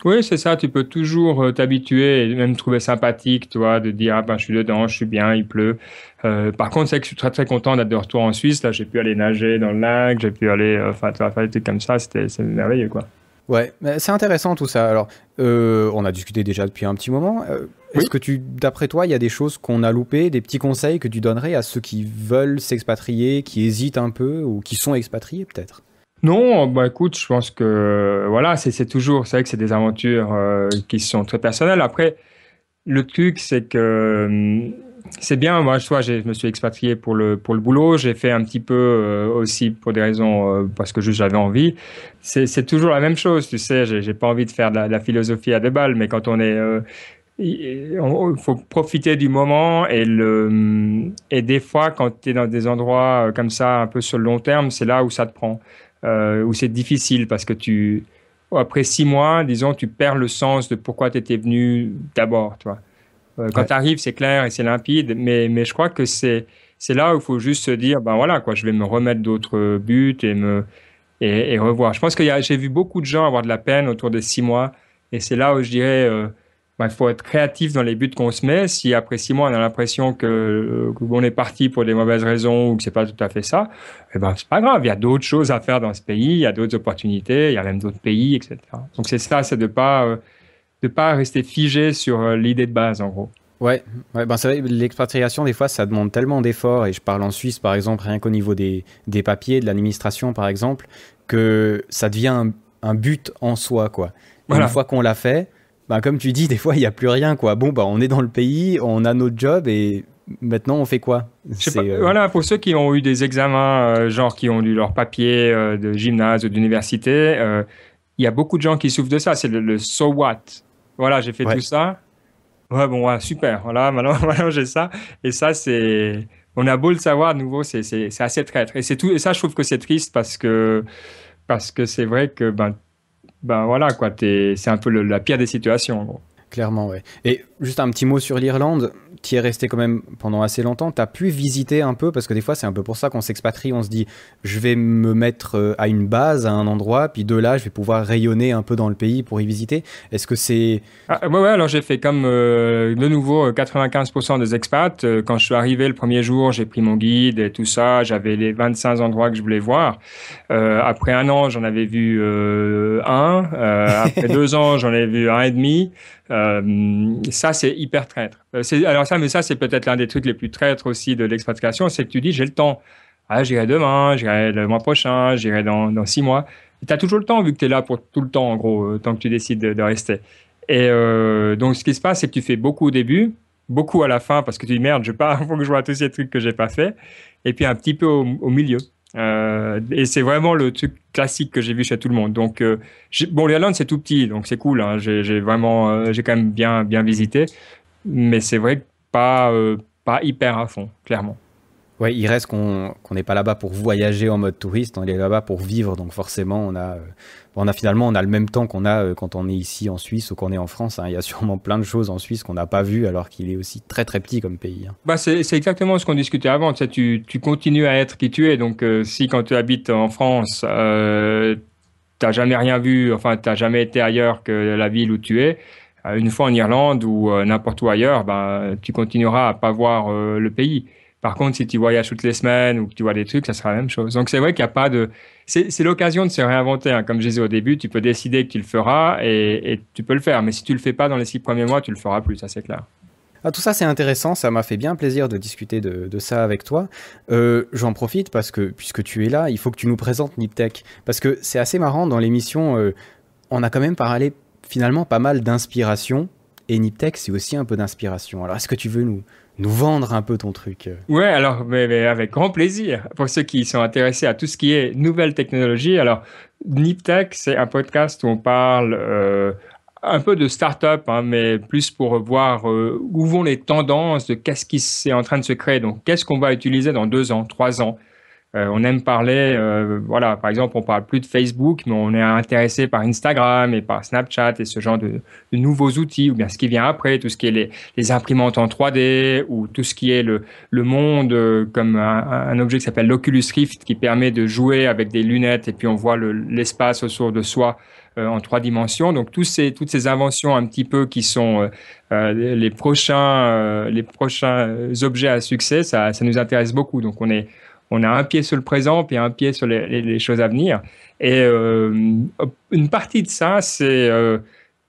E: Oui, c'est ça, tu peux toujours t'habituer et même trouver sympathique, toi, de dire, ah ben, je suis dedans, je suis bien, il pleut. Par contre, c'est vrai que je suis très, très content d'être de retour en Suisse. Là, j'ai pu aller nager dans le lac, j'ai pu aller, enfin, faire des trucs comme ça, c'est merveilleux, quoi.
A: Ouais, mais c'est intéressant tout ça. Alors, on a discuté déjà depuis un petit moment.
E: Oui.
A: Est-ce que d'après toi, il y a des choses qu'on a loupées, des petits conseils que tu donnerais à ceux qui veulent s'expatrier, qui hésitent un peu ou qui sont expatriés peut-être?
E: Non, bah écoute, je pense que voilà, c'est toujours, c'est vrai que c'est des aventures qui sont très personnelles. Après, le truc, c'est que c'est bien. Moi, je me suis expatrié pour le boulot. J'ai fait un petit peu aussi pour des raisons parce que juste j'avais envie. C'est toujours la même chose, tu sais. J'ai pas envie de faire de la philosophie à deux balles, mais quand on est il faut profiter du moment et des fois, quand tu es dans des endroits comme ça, un peu sur le long terme, c'est là où ça te prend, où c'est difficile parce que après 6 mois, disons, tu perds le sens de pourquoi tu étais venu d'abord, tu vois. Quand
A: Ouais.
E: tu arrives, c'est clair et c'est limpide, mais je crois que c'est là où il faut juste se dire, ben voilà, quoi, je vais me remettre d'autres buts et revoir. Je pense que j'ai vu beaucoup de gens avoir de la peine autour de 6 mois et c'est là où je dirais, ben, il faut être créatif dans les buts qu'on se met. Si après 6 mois, on a l'impression qu'on est parti pour des mauvaises raisons ou que c'est pas tout à fait ça, eh ben, c'est pas grave. Il y a d'autres choses à faire dans ce pays, il y a d'autres opportunités, il y a même d'autres pays, etc. Donc c'est ça, c'est de pas rester figé sur l'idée de base, en gros.
A: Ouais, ouais, ben c'est vrai, l'expatriation, des fois, ça demande tellement d'efforts, et je parle en Suisse, par exemple, rien qu'au niveau des papiers, de l'administration, par exemple, que ça devient un but en soi, quoi. Et
E: Voilà.
A: une fois qu'on l'a fait, ben, comme tu dis, des fois, il n'y a plus rien, quoi. Bon, ben, on est dans le pays, on a notre job, et maintenant, on fait quoi?
E: Je sais pas, voilà, pour ceux qui ont eu des examens, genre qui ont eu leur papier de gymnase ou d'université, il y a beaucoup de gens qui souffrent de ça. C'est le so what? Voilà, j'ai fait
A: Ouais.
E: tout ça. Ouais, bon, ouais, super. Voilà, maintenant, maintenant j'ai ça. Et ça, c'est. On a beau le savoir, de nouveau, c'est assez traître. Et c'est tout. Et ça, je trouve que c'est triste parce que c'est vrai que, ben voilà, quoi, c'est un peu la pire des situations, en gros.
A: Clairement, ouais. Et juste un petit mot sur l'Irlande, qui est resté quand même pendant assez longtemps. T'as pu visiter un peu, parce que des fois c'est un peu pour ça qu'on s'expatrie, on se dit je vais me mettre à une base, à un endroit, puis de là je vais pouvoir rayonner un peu dans le pays pour y visiter. Est-ce que c'est...
E: Ah, ouais, alors j'ai fait comme de nouveau 95% des expats. Quand je suis arrivé le premier jour, j'ai pris mon guide et tout ça. J'avais les 25 endroits que je voulais voir. Après 1 an, j'en avais vu un. Après 2 ans, j'en ai vu un et demi. Ça, c'est hyper traître. Mais ça, c'est peut-être l'un des trucs les plus traîtres aussi de l'expatriation, c'est que tu dis, j'ai le temps. Ah, j'irai demain, j'irai le mois prochain, j'irai dans 6 mois. Tu as toujours le temps, vu que tu es là pour tout le temps, en gros, tant que tu décides de rester. Et donc, ce qui se passe, c'est que tu fais beaucoup au début, beaucoup à la fin, parce que tu dis, merde, il faut que je vois tous ces trucs que j'ai pas fait, et puis un petit peu au milieu. Et c'est vraiment le truc classique que j'ai vu chez tout le monde. Donc, bon, l'Irlande, c'est tout petit, donc c'est cool, hein. J'ai vraiment, j'ai quand même bien visité, mais c'est vrai que pas hyper à fond, clairement.
A: Ouais, il reste qu'on n'est pas là-bas pour voyager en mode touriste, on est là-bas pour vivre, donc forcément on a le même temps qu'on a quand on est ici en Suisse ou qu'on est en France, hein. Il y a sûrement plein de choses en Suisse qu'on n'a pas vues alors qu'il est aussi très très petit comme pays, hein.
E: Bah, c'est exactement ce qu'on discutait avant. Tu sais, tu continues à être qui tu es. Donc, si quand tu habites en France, t'as jamais rien vu, enfin, t'as jamais été ailleurs que la ville où tu es, une fois en Irlande ou n'importe où ailleurs, ben, tu continueras à pas voir le pays. Par contre, si tu voyages toutes les semaines ou que tu vois des trucs, ça sera la même chose. Donc, c'est vrai qu'il n'y a pas de... C'est l'occasion de se réinventer, hein. Comme je disais au début, tu peux décider que tu le feras et tu peux le faire. Mais si tu le fais pas dans les 6 premiers mois, tu le feras plus, ça c'est clair.
A: Ah, tout ça c'est intéressant, ça m'a fait bien plaisir de discuter de ça avec toi. J'en profite parce que puisque tu es là, il faut que tu nous présentes Niptech. Parce que c'est assez marrant, dans l'émission, on a quand même parlé finalement pas mal d'inspiration. Et Niptech, c'est aussi un peu d'inspiration. Alors, est-ce que tu veux nous vendre un peu ton truc?
E: Ouais, alors, mais avec grand plaisir. Pour ceux qui sont intéressés à tout ce qui est nouvelles technologies, alors, Niptech, c'est un podcast où on parle un peu de start-up, hein, mais plus pour voir où vont les tendances de qu'est-ce qui est en train de se créer. Donc, qu'est-ce qu'on va utiliser dans 2 ans, 3 ans? On aime parler, voilà, par exemple, on parle plus de Facebook, mais on est intéressé par Instagram et par Snapchat et ce genre de nouveaux outils, ou bien ce qui vient après, tout ce qui est les imprimantes en 3D, ou tout ce qui est le monde, comme un objet qui s'appelle l'Oculus Rift, qui permet de jouer avec des lunettes et puis on voit l'espace autour de soi en 3 dimensions. Donc toutes ces inventions un petit peu qui sont les prochains objets à succès, ça nous intéresse beaucoup. Donc on a un pied sur le présent puis un pied sur les choses à venir. Et une partie de ça, c'est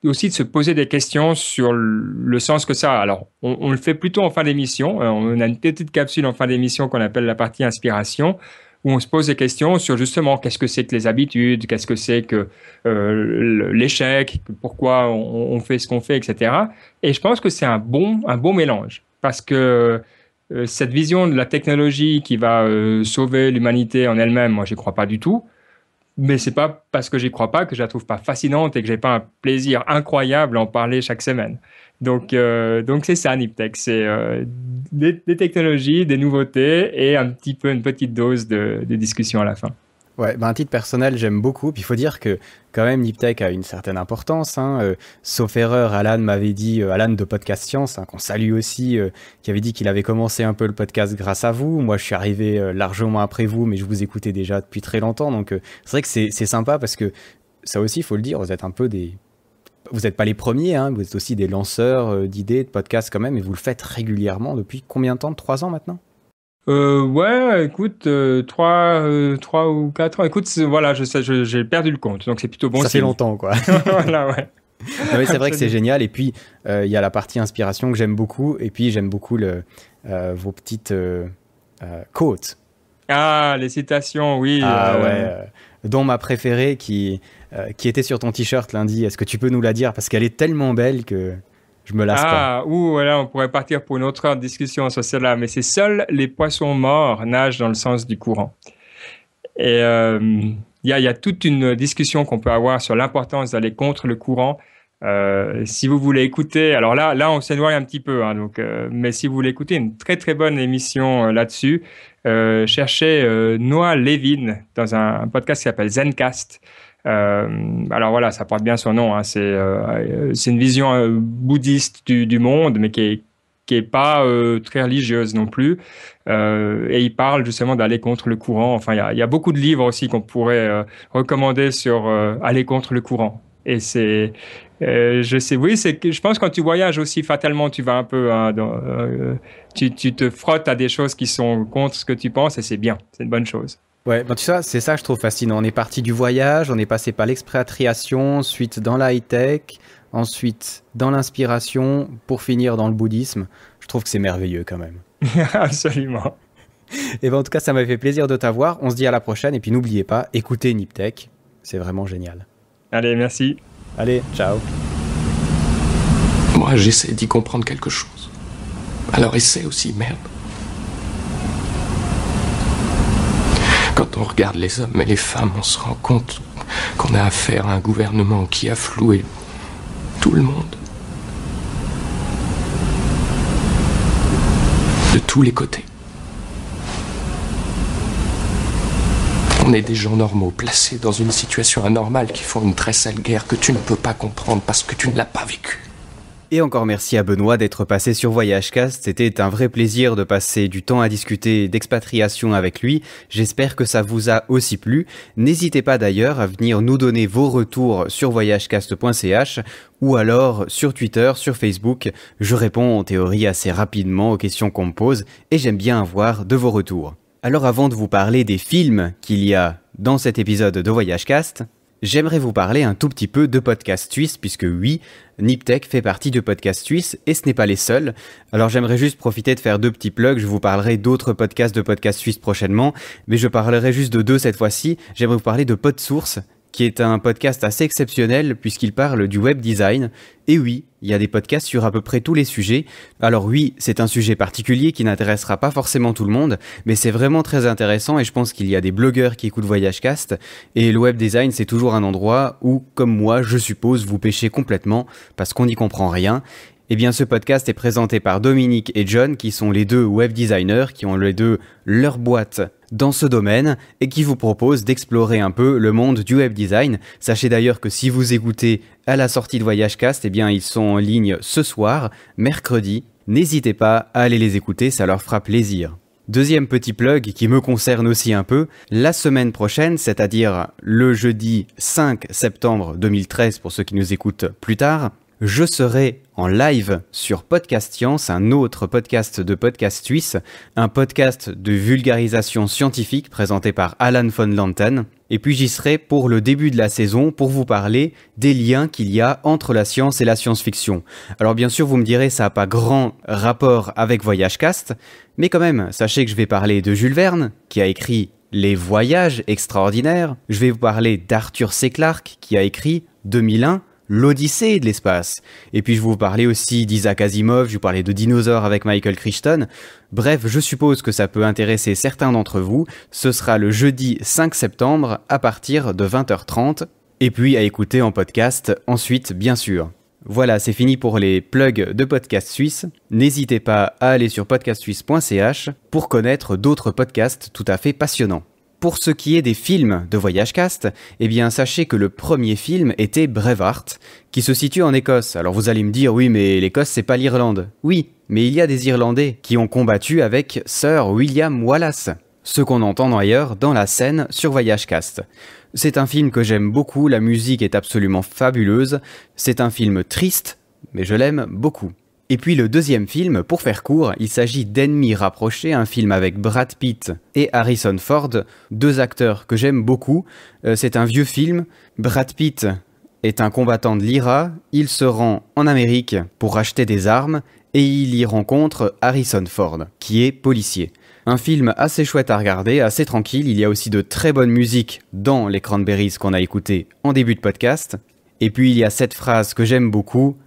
E: aussi de se poser des questions sur le sens que ça a. Alors, on le fait plutôt en fin d'émission. On a une petite capsule en fin d'émission qu'on appelle la partie inspiration, où on se pose des questions sur justement qu'est-ce que c'est que les habitudes, qu'est-ce que c'est que l'échec, pourquoi on fait ce qu'on fait, etc. Et je pense que c'est un bon mélange, parce que cette vision de la technologie qui va sauver l'humanité en elle-même, moi, j'y crois pas du tout. Mais c'est pas parce que j'y crois pas que je la trouve pas fascinante et que j'ai pas un plaisir incroyable à en parler chaque semaine. Donc c'est ça, Niptech. C'est des technologies, des nouveautés et un petit peu une petite dose de discussion à la fin.
A: Ouais, à titre personnel, j'aime beaucoup. Puis il faut dire que quand même, Niptech a une certaine importance. Sauf erreur, Alan m'avait dit, Alan de Podcast Science, qu'on salue aussi, qui avait dit qu'il avait commencé un peu le podcast grâce à vous. Moi, je suis arrivé largement après vous, mais je vous écoutais déjà depuis très longtemps. Donc c'est vrai que c'est sympa parce que ça aussi, il faut le dire, vous êtes un peu vous n'êtes pas les premiers, vous êtes aussi des lanceurs d'idées, de podcasts quand même, et vous le faites régulièrement depuis combien de temps? 3 ans maintenant?
E: Ouais, écoute, 3 ou 4 ans. Écoute, voilà, j'ai perdu le compte, donc c'est plutôt bon.
A: Ça fait longtemps, quoi.
E: Voilà, ouais.
A: Oui, c'est vrai que c'est génial. Et puis, il y a la partie inspiration que j'aime beaucoup. Et puis, j'aime beaucoup vos petites quotes.
E: Ah, les citations, oui.
A: Dont ma préférée qui était sur ton t-shirt lundi. Est-ce que tu peux nous la dire? Parce qu'elle est tellement belle que je me lasse pas.
E: Voilà, on pourrait partir pour une autre heure de discussion sur celle-là. Mais c'est seuls les poissons morts nagent dans le sens du courant. Et il y a toute une discussion qu'on peut avoir sur l'importance d'aller contre le courant. Si vous voulez écouter, alors là on s'éloigne un petit peu, mais si vous voulez écouter une très très bonne émission là-dessus, cherchez Noah Levin dans un podcast qui s'appelle Zencast. Alors voilà, ça porte bien son nom, c'est une vision bouddhiste du monde, mais qui est pas très religieuse non plus, et il parle justement d'aller contre le courant. Enfin, il y a beaucoup de livres aussi qu'on pourrait recommander sur aller contre le courant. Et c'est je pense que quand tu voyages aussi, fatalement, tu vas un peu, tu te frottes à des choses qui sont contre ce que tu penses, et c'est bien, c'est une bonne chose.
A: Ouais, tu sais, c'est ça que je trouve fascinant. On est parti du voyage, on est passé par l'expatriation, ensuite dans la high-tech, ensuite dans l'inspiration, pour finir dans le bouddhisme. Je trouve que c'est merveilleux quand même.
E: Absolument.
A: Et en tout cas, ça m'a fait plaisir de t'avoir. On se dit à la prochaine, et puis n'oubliez pas, écoutez Niptech, c'est vraiment génial.
E: Allez, merci.
A: Allez, ciao.
F: Moi, j'essaie d'y comprendre quelque chose. Alors essaie aussi, merde. Quand on regarde les hommes et les femmes, on se rend compte qu'on a affaire à un gouvernement qui a floué tout le monde. De tous les côtés. On est des gens normaux, placés dans une situation anormale qui font une très sale guerre que tu ne peux pas comprendre parce que tu ne l'as pas vécue.
A: Et encore merci à Benoît d'être passé sur VoyageCast. C'était un vrai plaisir de passer du temps à discuter d'expatriation avec lui. J'espère que ça vous a aussi plu. N'hésitez pas d'ailleurs à venir nous donner vos retours sur voyagecast.ch ou alors sur Twitter, sur Facebook. Je réponds en théorie assez rapidement aux questions qu'on me pose et j'aime bien avoir de vos retours. Alors avant de vous parler des films qu'il y a dans cet épisode de VoyageCast, j'aimerais vous parler un tout petit peu de Podcast Suisse, puisque oui, Niptech fait partie de Podcast Suisse, et ce n'est pas les seuls. Alors j'aimerais juste profiter de faire 2 petits plugs, je vous parlerai d'autres podcasts de Podcast Suisse prochainement, mais je parlerai juste de 2 cette fois-ci. J'aimerais vous parler de PodSource, qui est un podcast assez exceptionnel, puisqu'il parle du web design. Et oui, il y a des podcasts sur à peu près tous les sujets. Alors oui, c'est un sujet particulier qui n'intéressera pas forcément tout le monde, mais c'est vraiment très intéressant et je pense qu'il y a des blogueurs qui écoutent VoyageCast. Et le web design, c'est toujours un endroit où, comme moi, je suppose, vous pêchez complètement parce qu'on n'y comprend rien. Eh bien, ce podcast est présenté par Dominique et John, qui sont les deux web designers, qui ont les deux leur boîte dans ce domaine et qui vous proposent d'explorer un peu le monde du web design. Sachez d'ailleurs que si vous écoutez à la sortie de VoyageCast, eh bien, ils sont en ligne ce soir, mercredi. N'hésitez pas à aller les écouter, ça leur fera plaisir. Deuxième petit plug qui me concerne aussi un peu, la semaine prochaine, c'est-à-dire le jeudi 5 septembre 2013 pour ceux qui nous écoutent plus tard, je serai en live sur Podcast Science, un autre podcast de Podcast Suisse, un podcast de vulgarisation scientifique présenté par Alan von Lanten. Et puis j'y serai pour le début de la saison pour vous parler des liens qu'il y a entre la science et la science-fiction. Alors bien sûr, vous me direz, ça n'a pas grand rapport avec VoyageCast, mais quand même, sachez que je vais parler de Jules Verne, qui a écrit Les Voyages extraordinaires. Je vais vous parler d'Arthur C. Clarke, qui a écrit 2001, l'Odyssée de l'espace. Et puis je vais vous parler aussi d'Isaac Asimov, je vais vous parler de dinosaures avec Michael Crichton. Bref, je suppose que ça peut intéresser certains d'entre vous. Ce sera le jeudi 5 septembre à partir de 20h30. Et puis à écouter en podcast ensuite, bien sûr. Voilà, c'est fini pour les plugs de Podcast Suisse. N'hésitez pas à aller sur podcastsuisse.ch pour connaître d'autres podcasts tout à fait passionnants. Pour ce qui est des films de VoyageCast, eh bien sachez que le premier film était Braveheart, qui se situe en Écosse. Alors vous allez me dire, oui mais l'Écosse c'est pas l'Irlande. Oui, mais il y a des Irlandais qui ont combattu avec Sir William Wallace, ce qu'on entend d'ailleurs dans la scène sur VoyageCast. C'est un film que j'aime beaucoup, la musique est absolument fabuleuse, c'est un film triste, mais je l'aime beaucoup. Et puis le deuxième film, pour faire court, il s'agit d'Ennemis rapprochés, un film avec Brad Pitt et Harrison Ford, deux acteurs que j'aime beaucoup. C'est un vieux film. Brad Pitt est un combattant de l'IRA, il se rend en Amérique pour acheter des armes et il y rencontre Harrison Ford, qui est policier. Un film assez chouette à regarder, assez tranquille, il y a aussi de très bonnes musiques dans les Cranberries qu'on a écoutées en début de podcast. Et puis il y a cette phrase que j'aime beaucoup: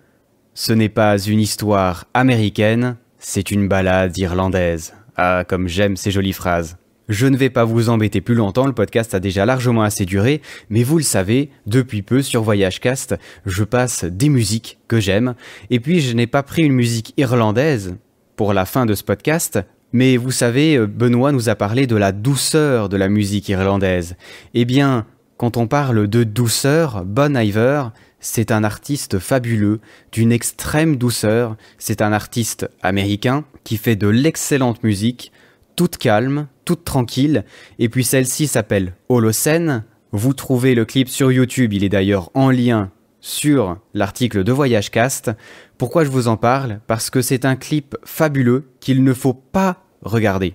A: ce n'est pas une histoire américaine, c'est une balade irlandaise. Ah, comme j'aime ces jolies phrases. Je ne vais pas vous embêter plus longtemps, le podcast a déjà largement assez duré, mais vous le savez, depuis peu sur VoyageCast, je passe des musiques que j'aime, et puis je n'ai pas pris une musique irlandaise pour la fin de ce podcast, mais vous savez, Benoît nous a parlé de la douceur de la musique irlandaise. Eh bien, quand on parle de douceur, Bon Iver, c'est un artiste fabuleux, d'une extrême douceur. C'est un artiste américain qui fait de l'excellente musique, toute calme, toute tranquille. Et puis celle-ci s'appelle Holocene. Vous trouvez le clip sur YouTube, il est d'ailleurs en lien sur l'article de VoyageCast. Pourquoi je vous en parle ? Parce que c'est un clip fabuleux qu'il ne faut pas regarder.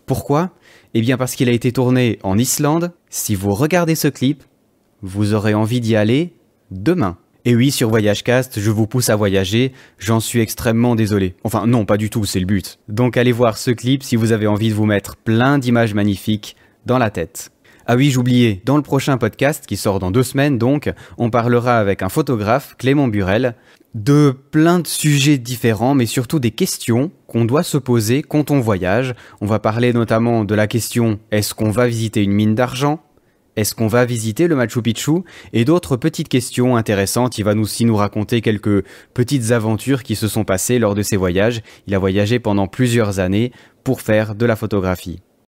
A: Pourquoi ? Eh bien parce qu'il a été tourné en Islande. Si vous regardez ce clip, vous aurez envie d'y aller demain. Et oui, sur VoyageCast, je vous pousse à voyager, j'en suis extrêmement désolé. Enfin non, pas du tout, c'est le but. Donc allez voir ce clip si vous avez envie de vous mettre plein d'images magnifiques dans la tête. Ah oui, j'oubliais, dans le prochain podcast, qui sort dans 2 semaines donc, on parlera avec un photographe, Clément Burel, de plein de sujets différents, mais surtout des questions qu'on doit se poser quand on voyage. On va parler notamment de la question « Est-ce qu'on va visiter une mine d'argent ? Est-ce qu'on va visiter le Machu Picchu ?» et d'autres petites questions intéressantes. Il va aussi nous raconter quelques petites aventures qui se sont passées lors de ses voyages. Il a voyagé pendant plusieurs années pour faire de la photographie.